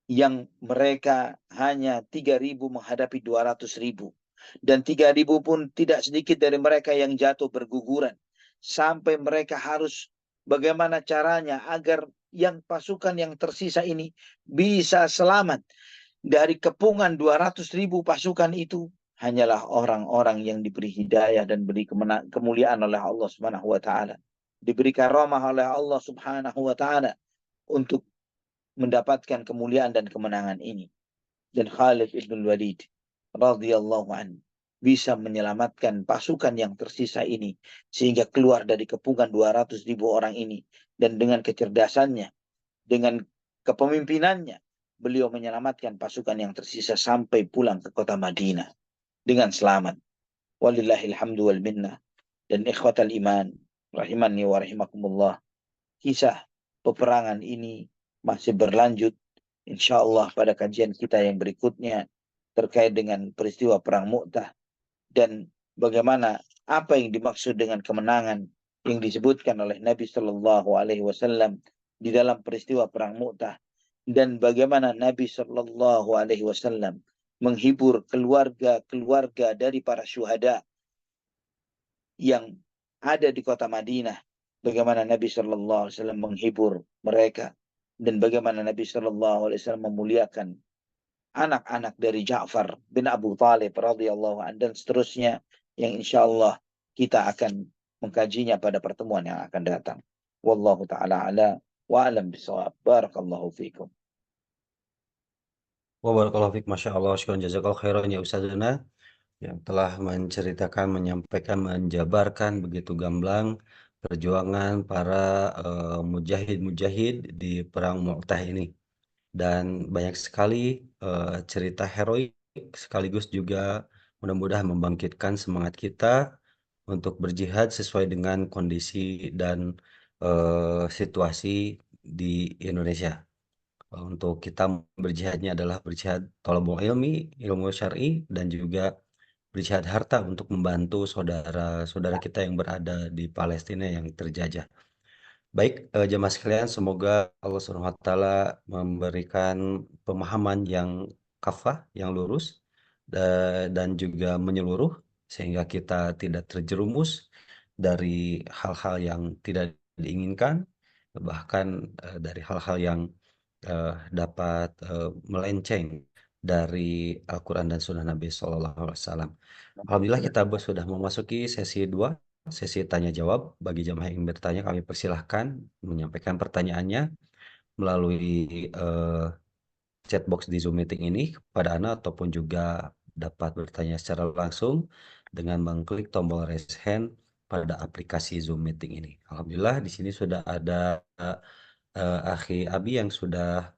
B: yang mereka hanya 3.000 menghadapi 200.000. Dan 3.000 pun tidak sedikit dari mereka yang jatuh berguguran. Sampai mereka harus bagaimana caranya agar yang pasukan yang tersisa ini bisa selamat dari kepungan 200.000 pasukan itu. Hanyalah orang-orang yang diberi hidayah dan beri kemuliaan oleh Allah Subhanahu wa taala, diberi karamah oleh Allah Subhanahu wa taala untuk mendapatkan kemuliaan dan kemenangan ini. Dan Khalid ibn Walid radhiyallahu anhu bisa menyelamatkan pasukan yang tersisa ini sehingga keluar dari kepungan 200.000 orang ini. Dan dengan kecerdasannya, dengan kepemimpinannya, beliau menyelamatkan pasukan yang tersisa sampai pulang ke kota Madinah dengan selamat. Walillahil hamdu wal minnah. Dan ikhwatal iman rahimani wa rahimakumullah, kisah peperangan ini masih berlanjut insyaallah pada kajian kita yang berikutnya terkait dengan peristiwa perang Mu'tah dan bagaimana apa yang dimaksud dengan kemenangan yang disebutkan oleh Nabi Shallallahu Alaihi Wasallam di dalam peristiwa perang Mu'tah, dan bagaimana Nabi Shallallahu Alaihi Wasallam menghibur keluarga-keluarga dari para syuhada yang ada di kota Madinah, bagaimana Nabi Shallallahu Alaihi Wasallam menghibur mereka, dan bagaimana Nabi Shallallahu Alaihi Wasallam memuliakan anak-anak dari Ja'far bin Abu Talib radhiyallahu anhu dan seterusnya yang insya Allah kita akan mengkajinya pada pertemuan yang akan datang. Wallahu taala ala wa alam bisawab. Barakallahu fiikum.
A: Wa barakallahu fiik, Masya Allah, syukran jazakallahu khairan ya Ustazana, yang telah menceritakan, menyampaikan, menjabarkan begitu gamblang perjuangan para mujahid-mujahid di Perang Mu'tah ini. Dan banyak sekali cerita heroik sekaligus juga mudah-mudahan membangkitkan semangat kita untuk berjihad sesuai dengan kondisi dan situasi di Indonesia. Untuk kita berjihadnya adalah berjihad thalabul ilmi, ilmu syar'i, dan juga berjihad harta untuk membantu saudara-saudara kita yang berada di Palestina yang terjajah. Baik, jemaah sekalian, semoga Allah Subhanahu wa taala memberikan pemahaman yang kafah, yang lurus, dan juga menyeluruh sehingga kita tidak terjerumus dari hal-hal yang tidak diinginkan, bahkan dari hal-hal yang dapat melenceng dari Al-Quran dan Sunnah Nabi Sallallahu Alaihi Wasallam. Alhamdulillah kita sudah memasuki sesi 2, sesi tanya jawab. Bagi jamaah yang ingin bertanya, kami persilahkan menyampaikan pertanyaannya melalui chat box di Zoom meeting ini kepada Anda, ataupun juga dapat bertanya secara langsung dengan mengklik tombol raise hand pada aplikasi Zoom meeting ini. Alhamdulillah di sini sudah ada Akhi Abi yang sudah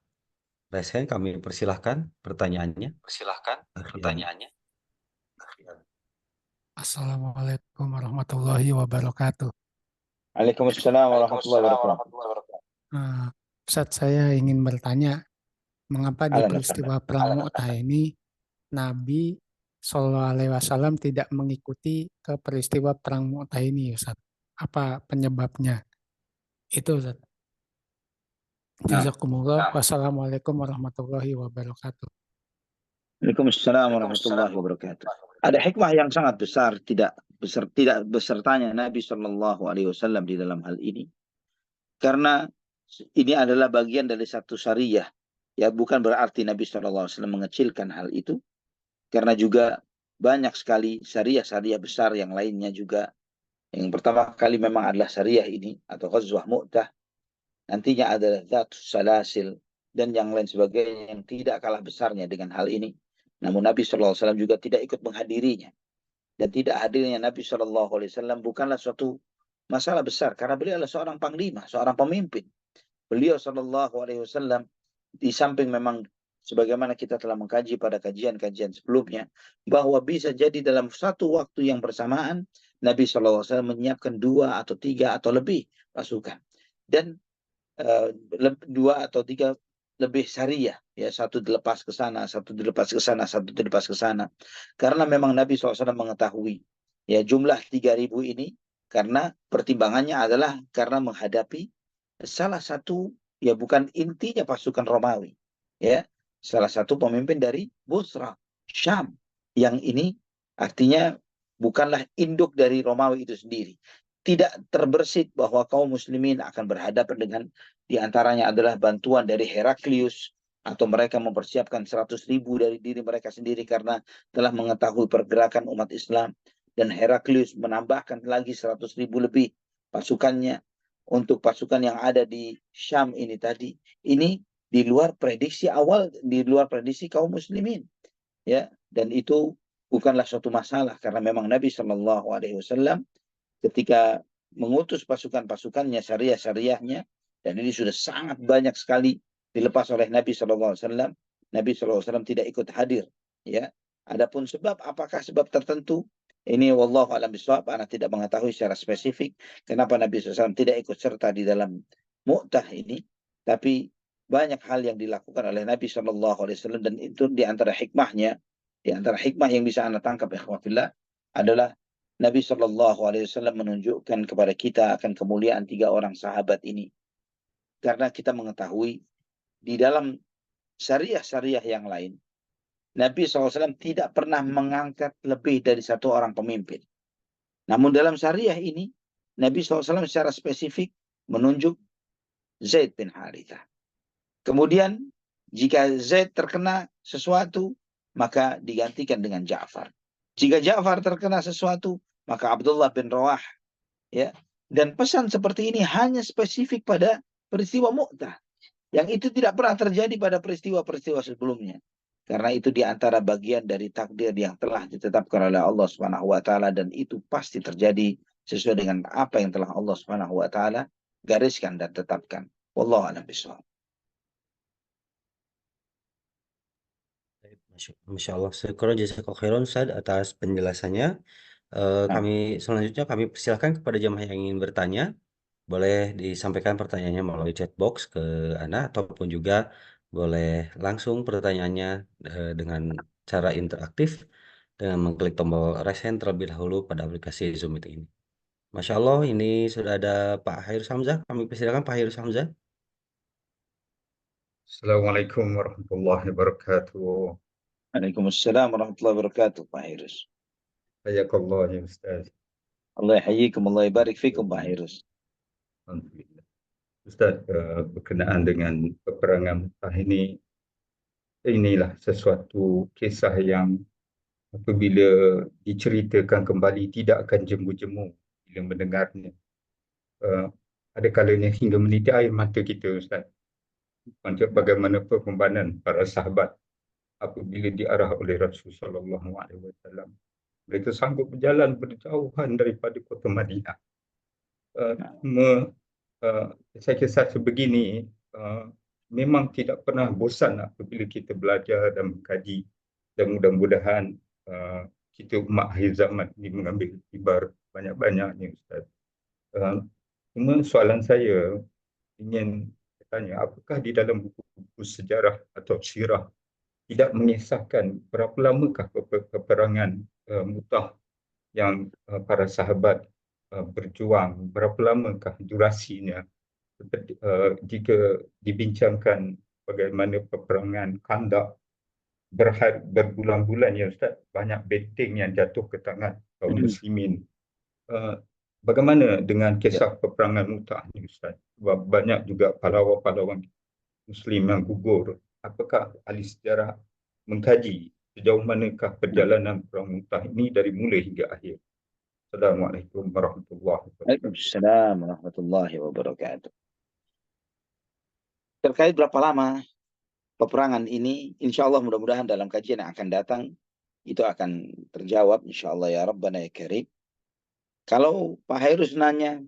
A: raise hand. Kami persilahkan pertanyaannya. Akhi Abi.
C: Assalamualaikum warahmatullahi wabarakatuh.
B: Waalaikumsalam warahmatullahi wabarakatuh.
C: Ustaz, saya ingin bertanya, mengapa di
B: Ahlan wa
C: peristiwa Perang Mu'tah ini Nabi Shallallahu Alaihi Wasallam tidak mengikuti ke peristiwa Perang Mu'tah ini, Ustaz? Apa penyebabnya? Itu, Ustaz.
B: Nah.
C: Jazakumullah. Wassalamualaikum warahmatullahi wabarakatuh.
B: Waalaikumsalam warahmatullahi wabarakatuh. Ada hikmah yang sangat besar tidak besertanya Nabi Shallallahu Alaihi Wasallam di dalam hal ini, karena ini adalah bagian dari satu syariah. Ya, bukan berarti Nabi Shallallahu Alaihi Wasallam mengecilkan hal itu, karena juga banyak sekali syariah-syariah besar yang lainnya juga. Yang pertama kali memang adalah syariah ini atau Ghazwah Mu'tah. Nantinya adalah Dzatus Salasil dan yang lain sebagainya yang tidak kalah besarnya dengan hal ini. Namun Nabi SAW juga tidak ikut menghadirinya. Dan tidak hadirnya Nabi SAW bukanlah suatu masalah besar, karena beliau adalah seorang panglima, seorang pemimpin. Beliau SAW di samping memang sebagaimana kita telah mengkaji pada kajian-kajian sebelumnya, bahwa bisa jadi dalam satu waktu yang bersamaan Nabi SAW menyiapkan 2 atau 3 atau lebih pasukan. Dan 2 atau 3 lebih syariah, ya, satu dilepas ke sana, satu dilepas ke sana, satu dilepas ke sana. Karena memang Nabi SAW mengetahui ya jumlah 3.000 ini, karena pertimbangannya adalah karena menghadapi salah satu, ya bukan intinya pasukan Romawi, ya, salah satu pemimpin dari Busra, Syam, yang ini artinya bukanlah induk dari Romawi itu sendiri. Tidak terbersit bahwa kaum muslimin akan berhadapan dengan, diantaranya adalah bantuan dari Heraklius, atau mereka mempersiapkan 100.000 dari diri mereka sendiri karena telah mengetahui pergerakan umat Islam, dan Heraklius menambahkan lagi 100.000 lebih pasukannya untuk pasukan yang ada di Syam ini tadi. Ini di luar prediksi awal, di luar prediksi kaum muslimin, ya. Dan itu bukanlah suatu masalah, karena memang Nabi Shallallahu Alaihi Wasallam ketika mengutus pasukan-pasukannya, syariah-syariahnya, dan ini sudah sangat banyak sekali dilepas oleh Nabi SAW, Nabi SAW tidak ikut hadir. Ya, adapun sebab, apakah sebab tertentu, ini wallahu a'lam bishawab, anak tidak mengetahui secara spesifik kenapa Nabi SAW tidak ikut serta di dalam Mu'tah ini, tapi banyak hal yang dilakukan oleh Nabi SAW, dan itu diantara hikmahnya, diantara hikmah yang bisa anda tangkap ikhwafillah adalah Nabi Shallallahu Alaihi Wasallam menunjukkan kepada kita akan kemuliaan 3 orang sahabat ini, karena kita mengetahui di dalam syariah-syariah yang lain, Nabi SAW tidak pernah mengangkat lebih dari 1 orang pemimpin. Namun dalam syariah ini, Nabi SAW secara spesifik menunjuk Zaid bin Harithah. Kemudian Jika Zaid terkena sesuatu, maka digantikan dengan Ja'far. Jika Ja'far terkena sesuatu, maka Abdullah bin Rawah. Ya. Dan pesan seperti ini hanya spesifik pada peristiwa Mu'tah. Yang itu tidak pernah terjadi pada peristiwa-peristiwa sebelumnya. Karena itu di antara bagian dari takdir yang telah ditetapkan oleh Allah Subhanahu wa taala, dan itu pasti terjadi sesuai dengan apa yang telah Allah Subhanahu wa taala gariskan dan tetapkan. Wallahu a'lam bishawab.
A: Masya Allah, syukur jazakallahu khairan Ustaz atas penjelasannya.
B: Nah,
A: Selanjutnya kami persilahkan kepada jamaah yang ingin bertanya. Boleh disampaikan pertanyaannya melalui chat box ke Ana, ataupun juga boleh langsung pertanyaannya dengan cara interaktif dengan mengklik tombol raise hand terlebih dahulu pada aplikasi Zoom Meeting ini. Masya Allah, ini sudah ada Pak Hairus Hamzah. Kami persilakan Pak Hairus Hamzah.
D: Assalamualaikum warahmatullahi wabarakatuh.
B: Waalaikumsalam warahmatullahi wabarakatuh, Pak Hirus.
D: Hayakallah ya Ustaz.
B: Allah yahyikum, Allah barik fikum, Pak Hirus.
D: Alhamdulillah. Ustaz, berkenaan dengan peperangan Mu'tah ini, inilah sesuatu kisah yang apabila diceritakan kembali tidak akan jemu-jemu bila mendengarnya. Ada kalanya hingga menitik air mata kita, Ustaz. Macam bagaimana pengorbanan para sahabat apabila diarah oleh Rasulullah SAW. Mereka sanggup berjalan berjauhan daripada kota Madinah. Saya kisah sebegini memang tidak pernah bosan apabila kita belajar dan mengkaji, dan mudah-mudahan kita umat akhir zaman ini mengambil iktibar banyak-banyaknya, Ustaz. Cuma soalan saya ingin bertanya, apakah di dalam buku-buku sejarah atau sirah tidak mengisahkan berapa lamakah peperangan Mu'tah yang para sahabat berjuang, berapa lamakah durasinya? Jika dibincangkan bagaimana peperangan Khandaq berbulan-bulan ya Ustaz, banyak benteng yang jatuh ke tangan kaum muslimin. Bagaimana dengan kisah peperangan Mu'tah ni Ustaz? Sebab banyak juga pahlawan-pahlawan muslim yang gugur. Apakah ahli sejarah mengkaji sejauh manakah perjalanan perang Mu'tah ini dari mula hingga akhir? Assalamualaikum warahmatullahi wabarakatuh.
B: Waalaikumsalam warahmatullahi wabarakatuh. Terkait berapa lama peperangan ini, insya Allah mudah-mudahan dalam kajian yang akan datang itu akan terjawab insya Allah ya Rabbana ya Karim. Kalau Pak Hairus nanya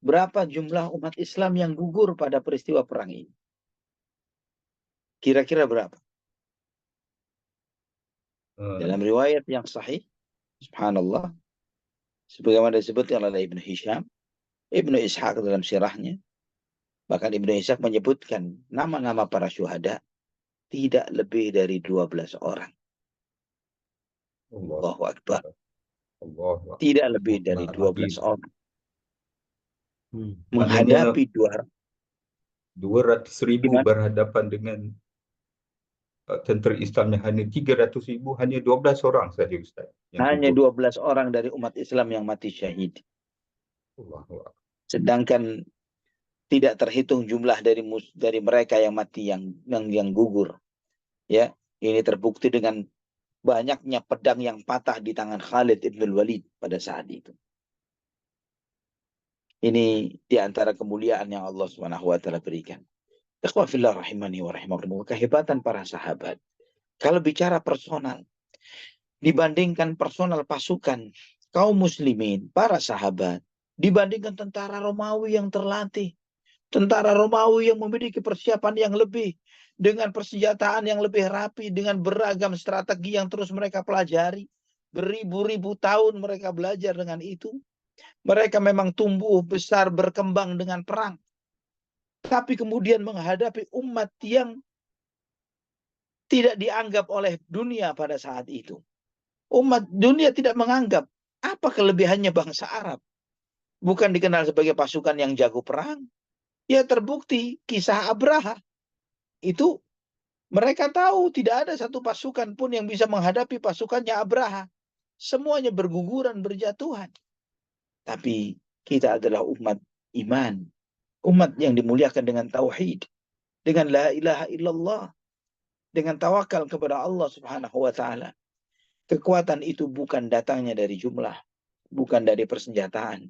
B: berapa jumlah umat Islam yang gugur pada peristiwa perang ini, kira-kira berapa? Dalam riwayat yang sahih, subhanallah, sebagaimana disebutkan oleh Ibnu Hisham, Ibnu Ishaq dalam sirahnya, bahkan Ibnu Ishaq menyebutkan nama-nama para syuhada tidak lebih dari 12 orang. Allahu Akbar. Tidak lebih dari 12 orang. Menghadapi
D: 200,000 berhadapan dengan tentera Islam yang hanya 300,000, hanya 12 orang saja Ustaz.
B: Hanya 12 orang dari umat Islam yang mati syahid. Sedangkan tidak terhitung jumlah dari mereka yang mati yang gugur. Ya, ini terbukti dengan banyaknya pedang yang patah di tangan Khalid ibn Walid pada saat itu. Ini di antara kemuliaan yang Allah Subhanahu wa taala berikan. Ikhwah fillah rahimani wa rahimakumullah, kehebatan para sahabat. Kalau bicara personal, dibandingkan personal pasukan kaum muslimin, para sahabat, dibandingkan tentara Romawi yang terlatih, tentara Romawi yang memiliki persiapan yang lebih, dengan persenjataan yang lebih rapi, dengan beragam strategi yang terus mereka pelajari, beribu-ribu tahun mereka belajar dengan itu. Mereka memang tumbuh besar berkembang dengan perang. Tapi kemudian menghadapi umat yang tidak dianggap oleh dunia pada saat itu. Umat dunia tidak menganggap apa kelebihannya bangsa Arab. Bukan dikenal sebagai pasukan yang jago perang. Ya terbukti kisah Abraha. Itu mereka tahu tidak ada satu pasukan pun yang bisa menghadapi pasukannya Abraha. Semuanya berguguran, berjatuhan. Tapi kita adalah umat iman. Umat yang dimuliakan dengan tauhid. Dengan la ilaha illallah. dengan tawakal kepada Allah Subhanahu wa taala. Kekuatan itu bukan datangnya dari jumlah, bukan dari persenjataan,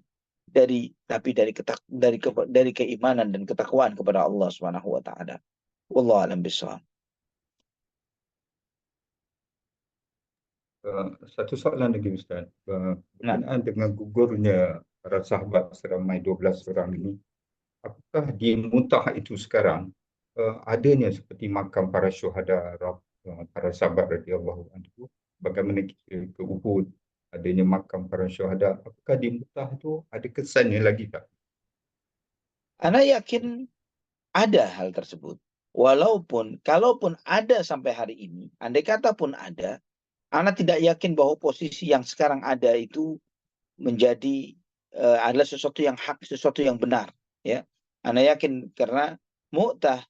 B: tapi dari keimanan dan ketakwaan kepada Allah Subhanahu wa taala. Wallahu a'lam bishawab.
D: Satu soalan lagi Ustaz.
B: Nah,
D: Berkenaan dengan gugurnya para sahabat seramai 12 orang ini, apakah di Mutah itu sekarang adanya seperti makam para syuhada, para sahabat radhiyallahu anhu, bagaimana kita ke Uhud, adanya makam para syuhada, apakah di Mutah itu ada kesannya lagi tak?
B: Ana yakin ada hal tersebut. Kalaupun ada sampai hari ini, andai kata pun ada, Ana tidak yakin bahwa posisi yang sekarang ada itu menjadi adalah sesuatu yang hak, sesuatu yang benar. Ya, Ana yakin karena Mu'tah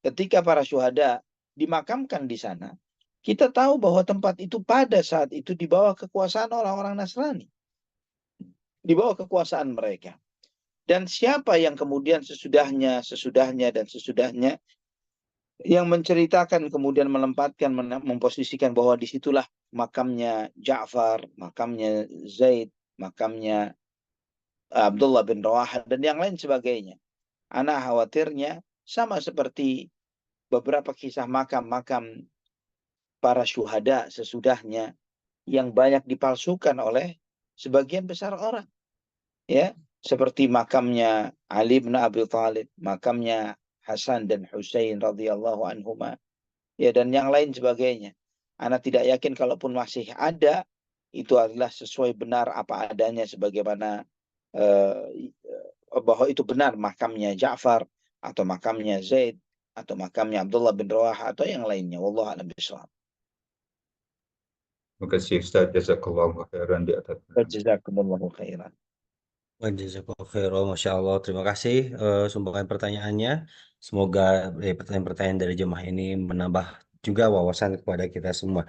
B: ketika para syuhada dimakamkan di sana, kita tahu bahwa tempat itu pada saat itu di bawah kekuasaan orang-orang Nasrani, di bawah kekuasaan mereka. Dan siapa yang kemudian sesudahnya yang menceritakan kemudian menempatkan, memposisikan bahwa disitulah makamnya Ja'far, makamnya Zaid, makamnya Abdullah bin Rawaha, dan yang lain sebagainya. Anak khawatirnya sama seperti beberapa kisah makam-makam para syuhada sesudahnya yang banyak dipalsukan oleh sebagian besar orang. Ya, seperti makamnya Ali bin Abi Thalib, makamnya Hasan dan Husain radhiyallahu anhuma, ya, dan yang lain sebagainya. Anak tidak yakin kalaupun masih ada, itu adalah sesuai benar apa adanya sebagaimana bahwa itu benar makamnya Ja'far atau makamnya Zaid atau makamnya Abdullah bin Rawaha atau yang lainnya. Wallahu a'lam bishawab.
D: Terima kasih Ustaz, jazakallahu khairan di atas.
B: Jazakumullahu khairan.
A: Jazakallahu khairan, Masya Allah. Terima kasih sumbangan pertanyaannya. Semoga pertanyaan-pertanyaan dari jemaah ini menambah juga wawasan kepada kita semua.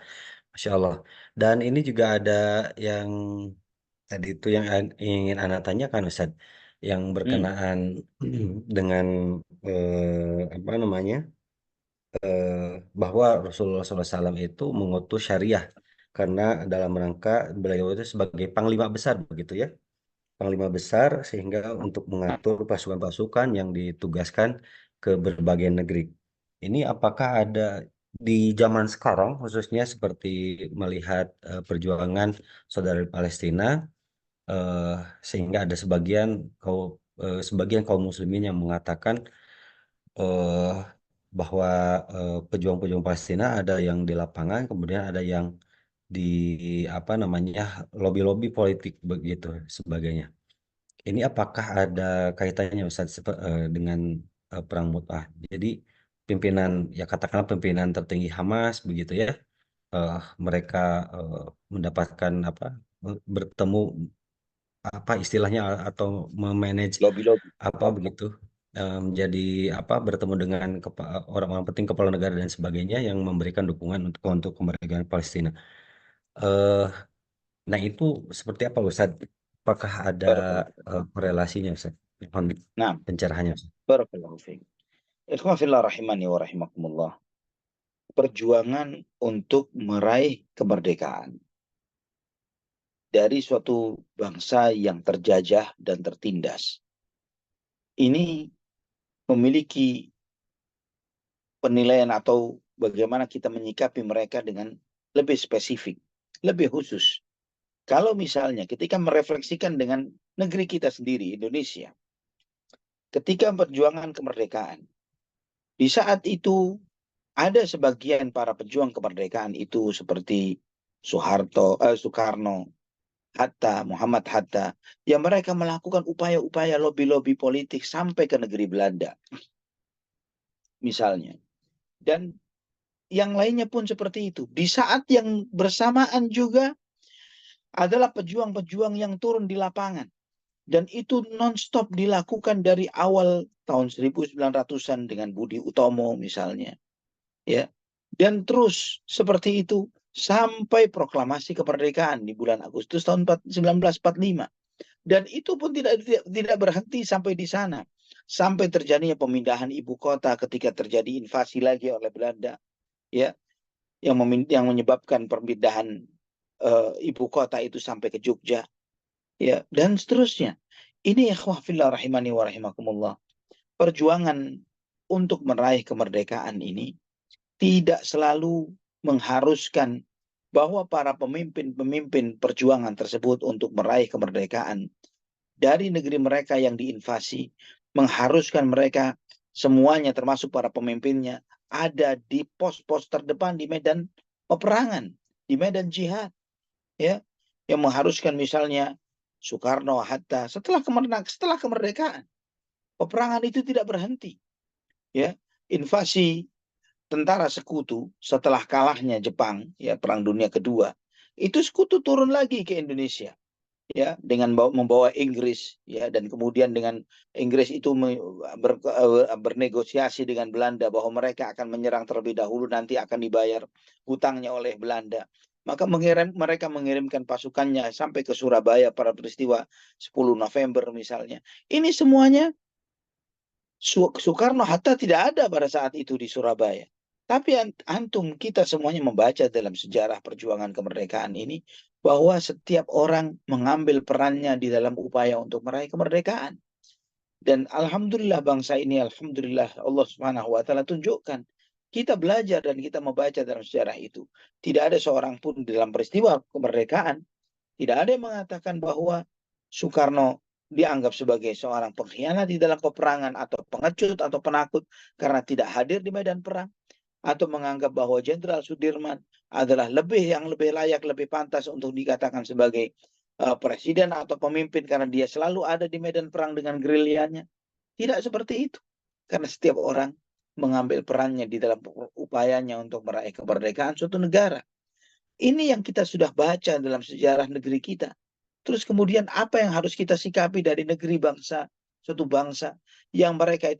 A: Masya Allah. Dan ini juga ada yang tadi itu yang ingin Anda tanyakan, Ustaz, yang berkenaan dengan apa namanya, bahwa Rasulullah SAW itu mengutus syariah karena dalam rangka beliau itu sebagai panglima besar begitu ya. Panglima besar sehingga untuk mengatur pasukan-pasukan yang ditugaskan ke berbagai negeri. Ini apakah ada di zaman sekarang khususnya seperti melihat perjuangan saudara Palestina, eh, sehingga ada sebagian kaum muslimin yang mengatakan eh, bahwa pejuang-pejuang Palestina ada yang di lapangan, kemudian ada yang di apa namanya lobi-lobi politik begitu sebagainya. Ini apakah ada kaitannya Ustaz dengan perang Mu'tah? Jadi pimpinan, ya katakanlah pimpinan tertinggi Hamas begitu ya, mereka mendapatkan apa, bertemu apa istilahnya atau memanage
B: Lobby-lobby.
A: apa begitu, menjadi apa, bertemu dengan orang-orang penting kepala negara dan sebagainya yang memberikan dukungan untuk kemerdekaan Palestina. Eh, Nah itu seperti apa Ustaz? Apakah ada
B: Barakallahu.
A: korelasinya Ustaz? Mohon
B: Nah,
A: pencerahannya Ustaz.
B: barakallahu fiik. Ikhwan fillah rahimani wa rahimakumullah. Perjuangan untuk meraih kemerdekaan dari suatu bangsa yang terjajah dan tertindas ini memiliki penilaian atau bagaimana kita menyikapi mereka dengan lebih spesifik, lebih khusus. Kalau misalnya ketika merefleksikan dengan negeri kita sendiri, Indonesia, ketika perjuangan kemerdekaan, di saat itu ada sebagian para pejuang kemerdekaan itu seperti Soekarno, Hatta, Muhammad Hatta, yang mereka melakukan upaya-upaya lobby-lobby politik sampai ke negeri Belanda, misalnya. Dan yang lainnya pun seperti itu. Di saat yang bersamaan juga adalah pejuang-pejuang yang turun di lapangan. Dan itu non-stop dilakukan dari awal tahun 1900-an dengan Budi Utomo misalnya. Ya. Dan terus seperti itu sampai proklamasi kemerdekaan di bulan Agustus tahun 1945. Dan itu pun tidak berhenti sampai di sana. Sampai terjadinya pemindahan ibu kota ketika terjadi invasi lagi oleh Belanda. ya, yang menyebabkan perpindahan ibu kota itu sampai ke Jogja, ya, dan seterusnya. Ini ikhwah fillah rahimani wa rahimakumullah. Perjuangan untuk meraih kemerdekaan ini tidak selalu mengharuskan bahwa para pemimpin-pemimpin perjuangan tersebut untuk meraih kemerdekaan dari negeri mereka yang diinvasi mengharuskan mereka semuanya termasuk para pemimpinnya ada di pos-pos terdepan di medan peperangan, di medan jihad, ya, yang mengharuskan misalnya Soekarno, Hatta setelah kemerdekaan peperangan itu tidak berhenti, ya. Invasi tentara sekutu setelah kalahnya Jepang, ya, Perang Dunia Kedua, itu sekutu turun lagi ke Indonesia, ya, dengan membawa Inggris, ya, dan kemudian dengan Inggris itu bernegosiasi dengan Belanda bahwa mereka akan menyerang terlebih dahulu, nanti akan dibayar hutangnya oleh Belanda. Maka mereka mengirimkan pasukannya sampai ke Surabaya pada peristiwa 10 November misalnya. Ini semuanya Soekarno, Hatta tidak ada pada saat itu di Surabaya. Tapi antum, kita semuanya membaca dalam sejarah perjuangan kemerdekaan ini bahwa setiap orang mengambil perannya di dalam upaya untuk meraih kemerdekaan. Dan alhamdulillah bangsa ini, alhamdulillah Allah Subhanahu wa taala tunjukkan. Kita belajar dan kita membaca dalam sejarah itu. Tidak ada seorang pun dalam peristiwa kemerdekaan, tidak ada yang mengatakan bahwa Soekarno dianggap sebagai seorang pengkhianat di dalam peperangan atau pengecut atau penakut karena tidak hadir di medan perang, atau menganggap bahwa Jenderal Sudirman adalah yang lebih layak, lebih pantas untuk dikatakan sebagai presiden atau pemimpin karena dia selalu ada di medan perang dengan gerilyanya. Tidak seperti itu. Karena setiap orang mengambil perannya di dalam upayanya untuk meraih kemerdekaan suatu negara. Ini yang kita sudah baca dalam sejarah negeri kita. Terus kemudian apa yang harus kita sikapi dari negeri bangsa, suatu bangsa yang mereka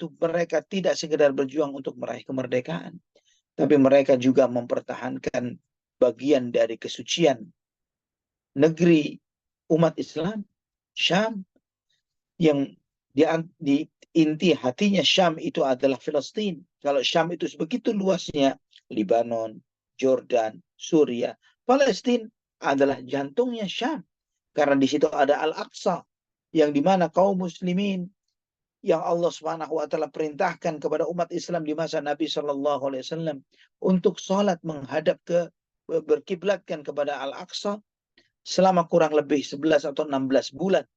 B: tidak sekedar berjuang untuk meraih kemerdekaan, tapi mereka juga mempertahankan bagian dari kesucian negeri umat Islam, Syam, yang di inti hatinya Syam itu adalah Filistin. Kalau Syam itu begitu luasnya, Lebanon, Jordan, Suriah, Palestina adalah jantungnya Syam. Karena di situ ada Al-Aqsa, yang dimana kaum muslimin yang Allah Subhanahu wa taala perintahkan kepada umat Islam di masa Nabi Shallallahu alaihi wasallam untuk sholat menghadap berkiblatkan kepada Al-Aqsa selama kurang lebih 11 atau 16 bulan.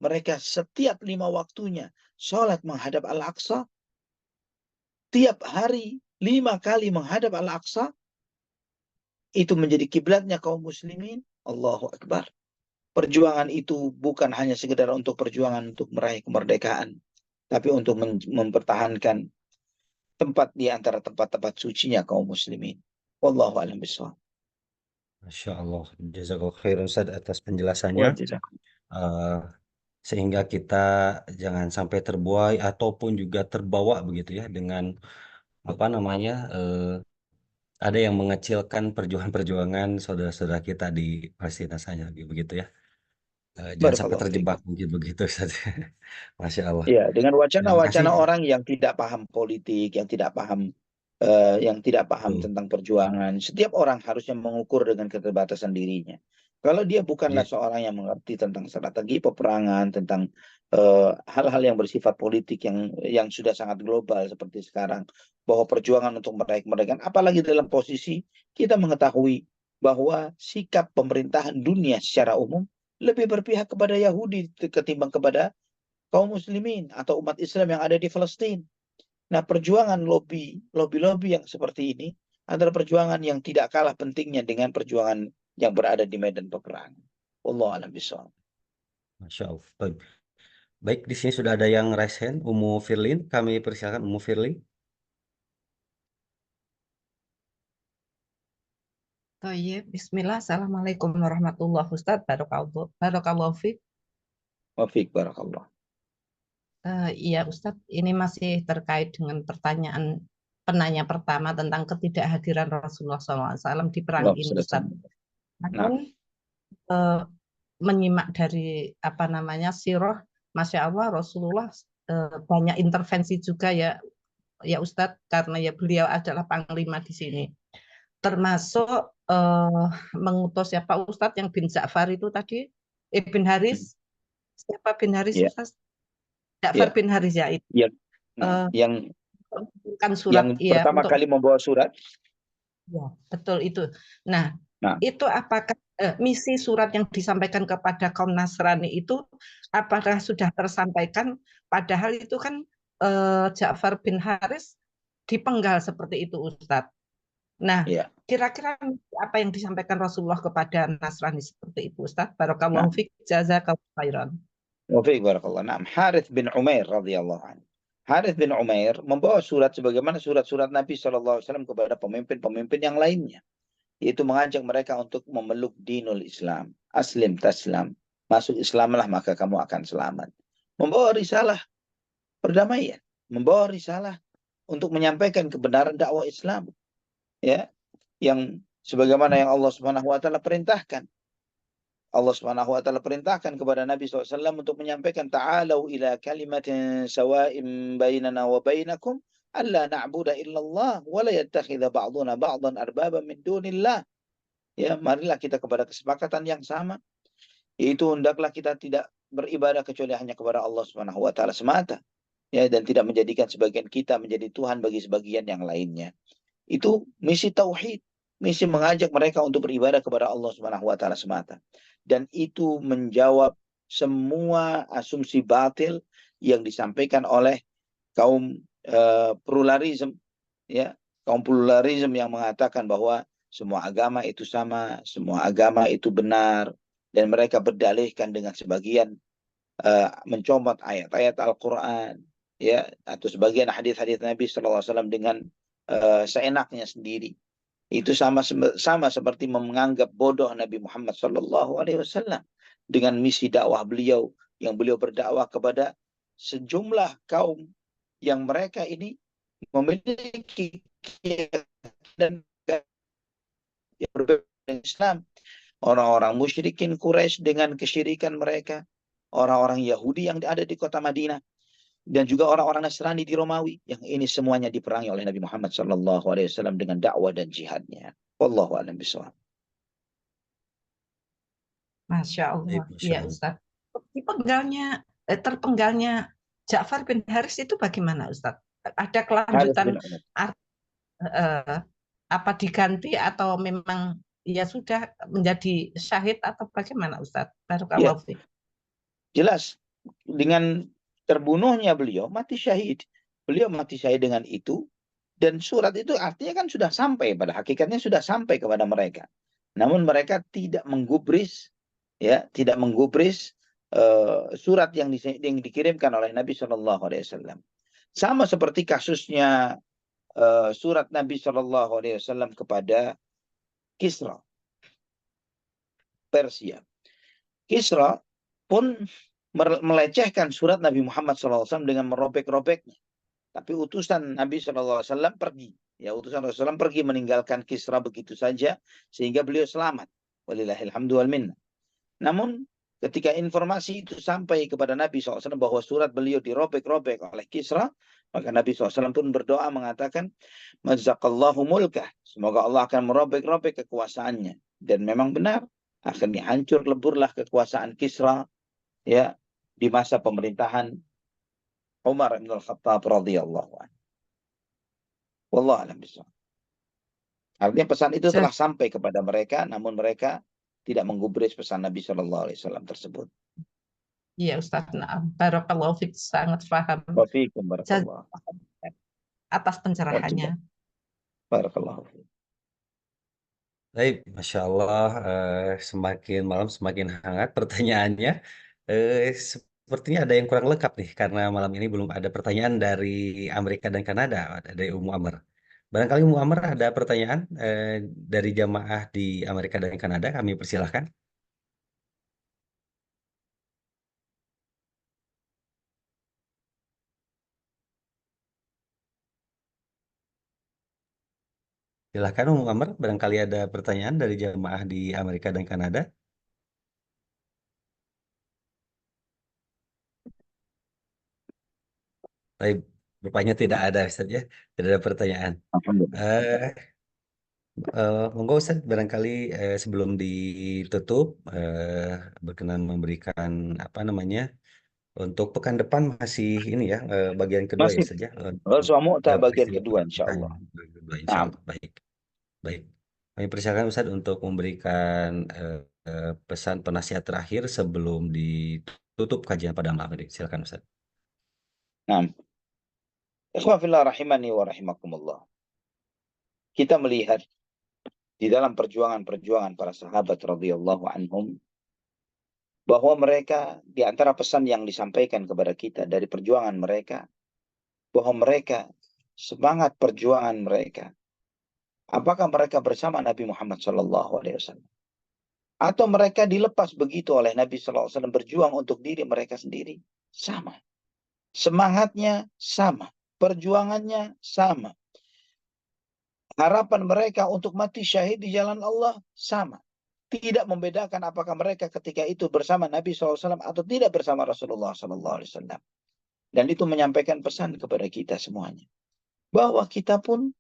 B: Mereka setiap 5 waktunya sholat menghadap Al-Aqsa, tiap hari 5 kali menghadap Al-Aqsa, itu menjadi kiblatnya kaum muslimin. Allahu Akbar. Perjuangan itu bukan hanya sekedar untuk perjuangan untuk meraih kemerdekaan, tapi untuk mempertahankan tempat di antara tempat-tempat sucinya kaum muslimin. Wallahu a'lam bishawab.
A: Masya Allah, jazakallahu khairan Ustaz atas penjelasannya. Sehingga kita jangan sampai terbuai ataupun juga terbawa begitu ya dengan apa namanya ada yang mengecilkan perjuangan-perjuangan saudara-saudara kita di Palestina saja begitu ya. Jangan sampai
B: Barakallahu fiik.
A: terjebak mungkin begitu Ustaz. Masya Allah.
B: Ya, dengan
A: Terima kasih.
B: wacana-wacana orang yang tidak paham politik, yang tidak paham
A: Betul.
B: tentang perjuangan. Setiap orang harusnya mengukur dengan keterbatasan dirinya. Kalau dia bukanlah
A: Iya.
B: seorang yang mengerti tentang strategi peperangan, tentang hal-hal yang bersifat politik yang sudah sangat global seperti sekarang, bahwa perjuangan untuk meraih kemerdekaan, apalagi dalam posisi kita mengetahui bahwa sikap pemerintahan dunia secara umum lebih berpihak kepada Yahudi ketimbang kepada kaum muslimin atau umat Islam yang ada di Palestina. Nah, perjuangan lobby yang seperti ini adalah perjuangan yang tidak kalah pentingnya dengan perjuangan yang berada di medan peperangan. Wallahu a'lam bishawab.
A: Masya Allah. Baik, di sini sudah ada yang raise hand, Umu Firlin. Kami persilakan Umu Firlin.
E: Thayyib, bismillah, assalamualaikum warahmatullahi wabarakatuh. Barakallahu fiik.
B: Wa fiik barakallah.
E: Iya Ustadz, ini masih terkait dengan pertanyaan penanya pertama tentang ketidakhadiran Rasulullah SAW di perang ini Ustadz. Namun menyimak dari sirah, Masya Allah Rasulullah banyak intervensi juga ya, ya Ustadz, karena ya beliau adalah panglima di sini. Termasuk mengutus siapa Ustadz yang bin Ja'far itu tadi, bin Haris, siapa bin Haris
B: Ya,
E: Ustadz? Ja'far
B: ya,
E: bin Haris ya itu.
B: yang nah,
E: Kan surat
B: yang
E: ya
B: pertama
E: untuk
B: kali membawa surat.
E: ya, betul itu. Nah,
B: Nah,
E: itu apakah misi surat yang disampaikan kepada kaum Nasrani itu apakah sudah tersampaikan? Padahal itu kan Ja'far bin Haris dipenggal seperti itu, Ustadz. Nah,
B: ya.
E: kira-kira apa yang disampaikan Rasulullah kepada Nasrani seperti itu, Ustadz?
B: Nah,
E: Barakallahu fiik, jazakallahu khairan.
B: Wafiq barakallah. Nah, Harith bin Umair radhiyallahu anhu. Harith bin Umair membawa surat sebagaimana surat-surat Nabi SAW kepada pemimpin-pemimpin yang lainnya. Yaitu mengajak mereka untuk memeluk dinul Islam. Aslim taslam. Masuk Islamlah maka kamu akan selamat. Membawa risalah perdamaian. Membawa risalah untuk menyampaikan kebenaran dakwah Islam. Ya, yang sebagaimana yang Allah Subhanahu wa taala perintahkan. Allah Subhanahu wa taala perintahkan kepada Nabi SAW untuk menyampaikan ta'alau ila kalimatin sawa'im bainana wa bainakum alla na'budu illallah wa la yattakhidha ba'duna ba'dan arbaba min dunillah. Ya, marilah kita kepada kesepakatan yang sama, yaitu hendaklah kita tidak beribadah kecuali hanya kepada Allah Subhanahu wa taala semata. Ya, dan tidak menjadikan sebagian kita menjadi Tuhan bagi sebagian yang lainnya. Itu misi tauhid, misi mengajak mereka untuk beribadah kepada Allah Subhanahu wa taala semata. Dan itu menjawab semua asumsi batil yang disampaikan oleh kaum pluralisme, ya, kaum pluralisme yang mengatakan bahwa semua agama itu sama, semua agama itu benar, dan mereka berdalihkan dengan sebagian mencomot ayat-ayat Al-Quran, ya, atau sebagian hadis-hadis Nabi SAW dengan seenaknya sendiri. Itu sama seperti menganggap bodoh Nabi Muhammad SAW dengan misi dakwah beliau yang beliau berdakwah kepada sejumlah kaum yang mereka ini memiliki keyakinan yang berbeda dengan Islam. Orang-orang musyrikin Quraisy dengan kesyirikan mereka, orang-orang Yahudi yang ada di kota Madinah, dan juga orang-orang Nasrani di Romawi, yang ini semuanya diperangi oleh Nabi Muhammad SAW dengan dakwah dan jihadnya. Wallahu a'lam bishawab.
E: Masya Allah,
A: Masya
E: iya
A: Allah.
E: Ustadz. Terpenggalnya Ja'far bin Haris itu bagaimana Ustadz? Ada
B: Harith
E: kelanjutan
B: bin Umar.
E: Apa diganti atau memang ya sudah menjadi syahid atau bagaimana Ustadz?
B: Ya,
E: Barakallahu fiik.
B: jelas dengan terbunuhnya beliau mati syahid. Beliau mati syahid dengan itu, dan surat itu artinya kan sudah sampai, pada hakikatnya sudah sampai kepada mereka. Namun mereka tidak menggubris, ya, tidak menggubris surat yang dikirimkan oleh Nabi SAW. Sama seperti kasusnya surat Nabi SAW kepada Kisra, Persia. Kisra pun melecehkan surat Nabi Muhammad SAW dengan merobek-robeknya. Tapi utusan Nabi SAW pergi. Ya, utusan Rasulullah pergi meninggalkan Kisra begitu saja sehingga beliau selamat. Walillahilhamdu wal minna. Namun ketika informasi itu sampai kepada Nabi SAW bahwa surat beliau dirobek-robek oleh Kisra, maka Nabi SAW pun berdoa mengatakan, Mazzaqallahu mulkah. Semoga Allah akan merobek-robek kekuasaannya. Dan memang benar. Akhirnya hancur leburlah kekuasaan Kisra, ya, di masa pemerintahan Umar bin Al-Khattab radhiyallahu anhu. Wallahu a'lam bishawab. Artinya pesan itu telah sampai kepada mereka, namun mereka tidak menggubris pesan Nabi SAW tersebut.
E: Iya Ustaz, barakallahu fiik, sangat paham.
B: Wafiikum barakallah.
E: Atas pencerahannya.
B: Barakallahu fiik.
A: Baik, Masya Allah, semakin malam semakin hangat pertanyaannya. Sepertinya ada yang kurang lengkap nih, karena malam ini belum ada pertanyaan dari Amerika dan Kanada, dari Ummu Amr. Barangkali Ummu Amr ada pertanyaan dari jamaah di Amerika dan Kanada, kami persilahkan. Silahkan Ummu Amr, barangkali ada pertanyaan dari jamaah di Amerika dan Kanada. Baik, Rupanya tidak ada Ustaz ya, tidak ada pertanyaan.
B: Alhamdulillah.
A: Eh, Monggo Ustaz, barangkali sebelum ditutup berkenan memberikan apa namanya untuk pekan depan masih ini ya bagian kedua ya
B: Masih
A: saja
B: Ghazwa Mu'tah bagian
A: peristiwa
B: kedua
A: perang Mekahnya.
B: insyaallah.
A: Bagian kedua, insya
B: Nah,
A: Allah. Baik, baik. Kami persilakan Ustaz untuk memberikan pesan penasihat terakhir sebelum ditutup kajian pada malam ini. Silakan Ustaz.
B: nah. Ikhwan fillah rahimani wa rahimakumullah. Kita melihat di dalam perjuangan-perjuangan para sahabat radhiyallahu anhum bahwa mereka di antara pesan yang disampaikan kepada kita dari perjuangan mereka bahwa mereka semangat perjuangan mereka apakah mereka bersama Nabi Muhammad SAW atau mereka dilepas begitu oleh Nabi SAW berjuang untuk diri mereka sendiri sama semangatnya sama perjuangannya sama harapan mereka untuk mati syahid di jalan Allah sama. Tidak membedakan apakah mereka ketika itu bersama Nabi SAW atau tidak bersama Rasulullah SAW. Dan itu menyampaikan pesan kepada kita semuanya. Bahwa kita pun,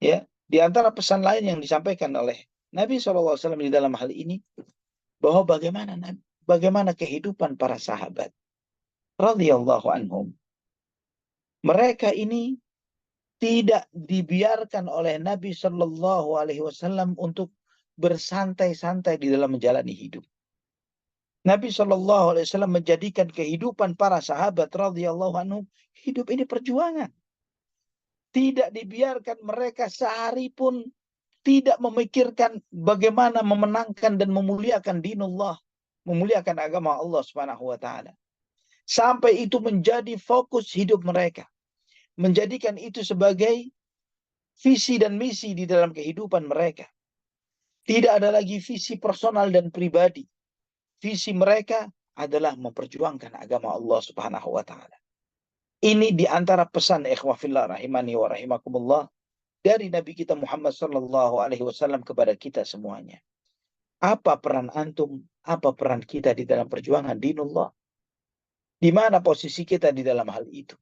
B: ya, di antara pesan lain yang disampaikan oleh Nabi SAW di dalam hal ini, bahwa bagaimana kehidupan para sahabat radhiyallahu anhum. Mereka ini tidak dibiarkan oleh Nabi Shallallahu Alaihi Wasallam untuk bersantai-santai di dalam menjalani hidup. Nabi Shallallahu Alaihi Wasallam menjadikan kehidupan para sahabat radhiyallahu anhum hidup ini perjuangan. Tidak dibiarkan mereka sehari pun tidak memikirkan bagaimana memenangkan dan memuliakan dinullah, memuliakan agama Allah Subhanahu wa taala. Sampai itu menjadi fokus hidup mereka. Menjadikan itu sebagai visi dan misi di dalam kehidupan mereka. Tidak ada lagi visi personal dan pribadi. Visi mereka adalah memperjuangkan agama Allah Subhanahu wa taala. Ini di antara pesan ikhwah fillah rahimani wa rahimakumullah dari Nabi kita Muhammad sallallahu alaihi wasallam kepada kita semuanya. Apa peran antum? Apa peran kita di dalam perjuangan dinullah? Di mana posisi kita di dalam hal itu?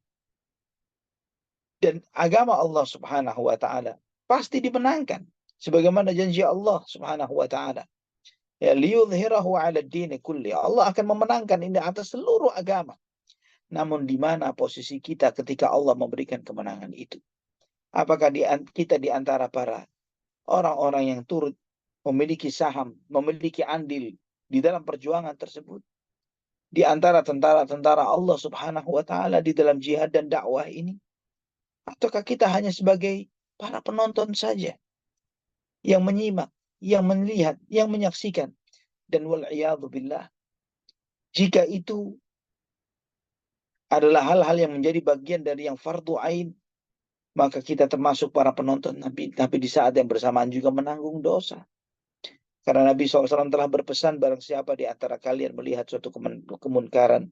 B: Dan agama Allah Subhanahu wa taala pasti dimenangkan sebagaimana janji Allah Subhanahu wa taala. Ya liyudhhirahu 'ala ad-din kulli. Allah akan memenangkan ini atas seluruh agama. Namun di mana posisi kita ketika Allah memberikan kemenangan itu? Apakah kita di antara para orang-orang yang turut memiliki saham, memiliki andil di dalam perjuangan tersebut? Di antara tentara-tentara Allah Subhanahu wa taala di dalam jihad dan dakwah ini? Ataukah kita hanya sebagai para penonton saja yang menyimak, yang melihat, yang menyaksikan? Dan wal'iyadu billah, jika itu adalah hal-hal yang menjadi bagian dari yang fardu ain, maka kita termasuk para penonton Nabi, tapi di saat yang bersamaan juga menanggung dosa. Karena Nabi SAW telah berpesan, barang siapa di antara kalian melihat suatu kemunkaran,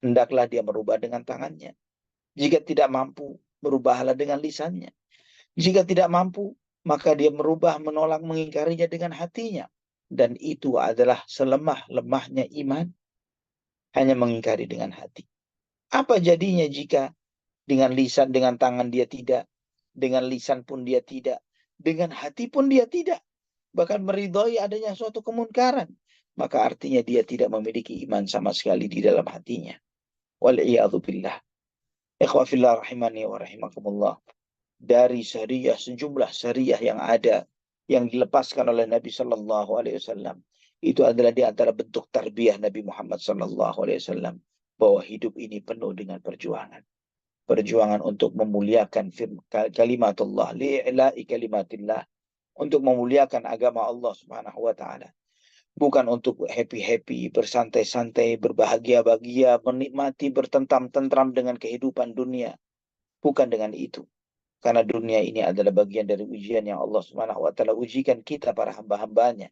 B: hendaklah dia merubah dengan tangannya. Jika tidak mampu, merubahlah dengan lisannya. Jika tidak mampu, maka dia merubah, menolak, mengingkarinya dengan hatinya. Dan itu adalah selemah-lemahnya iman, hanya mengingkari dengan hati. Apa jadinya jika dengan lisan, dengan tangan dia tidak, dengan lisan pun dia tidak, dengan hati pun dia tidak, bahkan meridhoi adanya suatu kemunkaran, maka artinya dia tidak memiliki iman sama sekali di dalam hatinya. Wal'iyadu billah. Ikhwa fillah rahimani wa rahimakumullah. Dari syariah, sejumlah syariah yang ada, yang dilepaskan oleh Nabi Sallallahu Alaihi Wasallam, itu adalah di antara bentuk tarbiyah Nabi Muhammad Sallallahu Alaihi Wasallam, bahwa hidup ini penuh dengan perjuangan. Perjuangan untuk memuliakan kalimatullah, li'ila'i kalimatillah, untuk memuliakan agama Allah Subhanahu wa taala. Bukan untuk happy-happy, bersantai-santai, berbahagia-bahagia, menikmati, bertentram-tentram dengan kehidupan dunia. Bukan dengan itu. Karena dunia ini adalah bagian dari ujian yang Allah Subhanahu wa taala ujikan kita para hamba-hambanya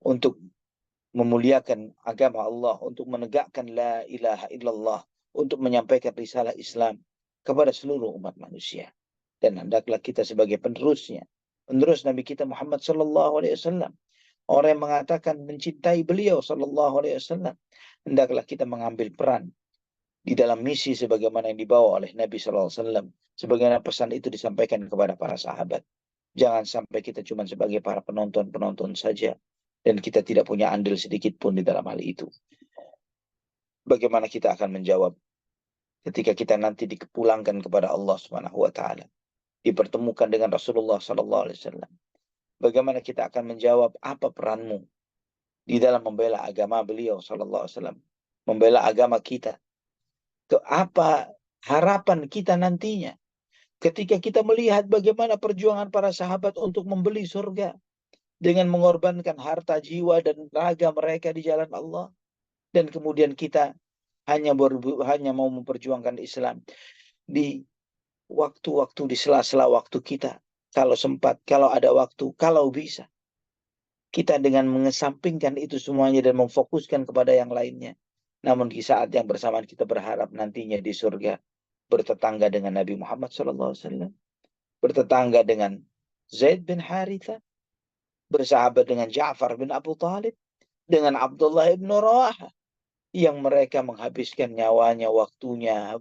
B: untuk memuliakan agama Allah, untuk menegakkan la ilaha illallah, untuk menyampaikan risalah Islam kepada seluruh umat manusia. Dan hendaklah kita sebagai penerusnya, penerus Nabi kita Muhammad sallallahu alaihi wasallam, orang yang mengatakan mencintai beliau sallallahu alaihi wasallam, hendaklah kita mengambil peran di dalam misi sebagaimana yang dibawa oleh Nabi SAW. Sebagaimana pesan itu disampaikan kepada para sahabat. Jangan sampai kita cuma sebagai para penonton-penonton saja. Dan kita tidak punya andil sedikit pun di dalam hal itu. Bagaimana kita akan menjawab ketika kita nanti dipulangkan kepada Allah Subhanahu wa taala, dipertemukan dengan Rasulullah sallallahu alaihi wasallam. Bagaimana kita akan menjawab apa peranmu di dalam membela agama beliau sallallahu alaihi wasallam, membela agama kita. Apa harapan kita nantinya ketika kita melihat bagaimana perjuangan para sahabat untuk membeli surga dengan mengorbankan harta, jiwa, dan raga mereka di jalan Allah. Dan kemudian kita hanya mau memperjuangkan Islam di waktu-waktu, di sela-sela waktu kita. Kalau sempat, kalau ada waktu, kalau bisa. Kita dengan mengesampingkan itu semuanya dan memfokuskan kepada yang lainnya. Namun di saat yang bersamaan kita berharap nantinya di surga bertetangga dengan Nabi Muhammad SAW. Bertetangga dengan Zaid bin Haritha. Bersahabat dengan Ja'far bin Abu Talib. Dengan Abdullah bin Rawaha. Yang mereka menghabiskan nyawanya, waktunya,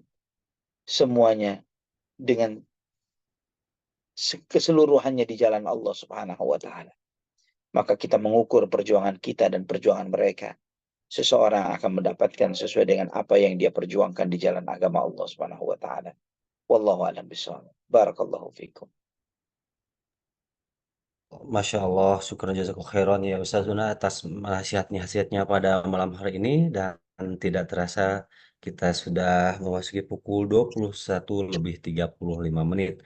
B: semuanya dengan keseluruhannya di jalan Allah Subhanahu wa taala. Maka kita mengukur perjuangan kita dan perjuangan mereka. Seseorang akan mendapatkan sesuai dengan apa yang dia perjuangkan di jalan agama Allah Subhanahu wa taala. Wallahu a'lam bishawab. Barakallahu fikum.
A: Masya Allah, syukur jazakallahu khairan ya Ustazuna atas nasihat-nasihatnya pada malam hari ini, dan tidak terasa kita sudah memasuki pukul 21:35.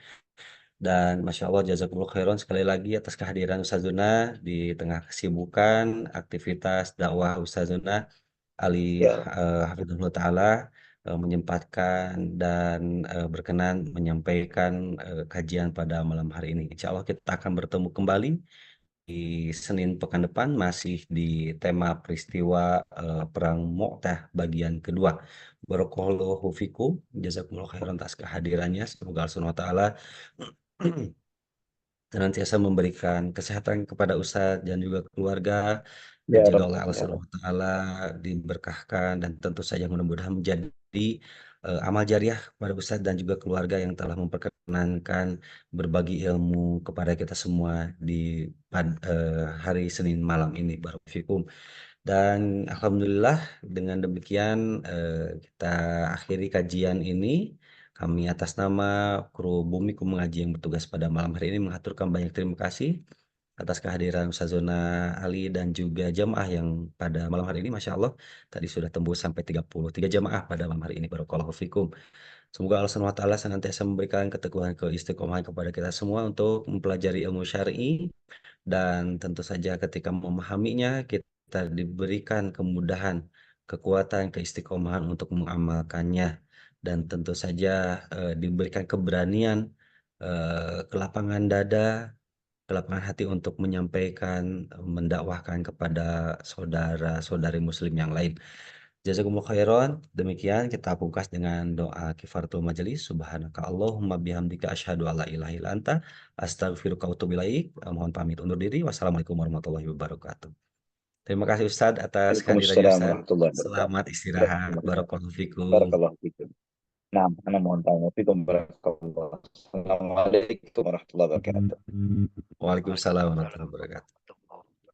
A: Dan Masya Allah jazakallahu khairan sekali lagi atas kehadiran Ustazuna di tengah kesibukan aktivitas dakwah Ustazuna Ali
B: Ya.
A: Hafizahullah Ta'ala menyempatkan dan berkenan menyampaikan kajian pada malam hari ini. Insya Allah kita akan bertemu kembali di Senin pekan depan masih di tema peristiwa Perang Mu'tah bagian kedua. Barakallahu fikum, jazakumullah khairan atas kehadirannya. Semoga Allah Subhanahu wa Ta'ala senantiasa memberikan kesehatan kepada Ustadz dan juga keluarga,
B: Ya
A: dijaga
B: Rabb.
A: oleh Allah
B: Ya Rabb.
A: Subhanahu wa Taala, diberkahkan, dan tentu saja mudah-mudahan menjadi amal jariah kepada Ustadz dan juga keluarga yang telah memperkenankan berbagi ilmu kepada kita semua di hari Senin malam ini. Barakallahu. Dan alhamdulillah dengan demikian kita akhiri kajian ini. Kami atas nama kru Bumiku Mengaji yang bertugas pada malam hari ini mengaturkan banyak terima kasih atas kehadiran Ustazona Ali dan juga jamaah yang pada malam hari ini Masya Allah tadi sudah tembus sampai 33 jamaah pada malam hari ini. Barakallahu fikum. Semoga Allah Subhanahu wa Ta'ala senantiasa memberikan keteguhan keistiqomahan kepada kita semua untuk mempelajari ilmu syar'i, dan tentu saja ketika memahaminya kita diberikan kemudahan, kekuatan, keistiqomahan untuk mengamalkannya, dan tentu saja diberikan keberanian, kelapangan dada, kelapangan hati untuk menyampaikan, mendakwahkan kepada saudara-saudari muslim yang lain. Jazakumullah khairan. Demikian kita pungkas dengan doa kifaratul majelis. Subhanaka Allahumma bihamdika asyhadu alla ilaha illa anta astaghfiruka wa atubu ilaik. Mohon pamit undur diri. Wassalamualaikum warahmatullahi wabarakatuh. Terima kasih Ustadz atas kehadirannya
B: Waalaikumsalam
A: Ustadz.
B: warahmatullahi wabarakatuh.
A: Selamat istirahat. Barakallahu fikum.
B: Barakallahu fikum. Nah, ana mohon tanya fikum barakallah. Assalamualaikum warahmatullahi wabarakatuh.
A: Waalaikumsalam warahmatullahi wabarakatuh.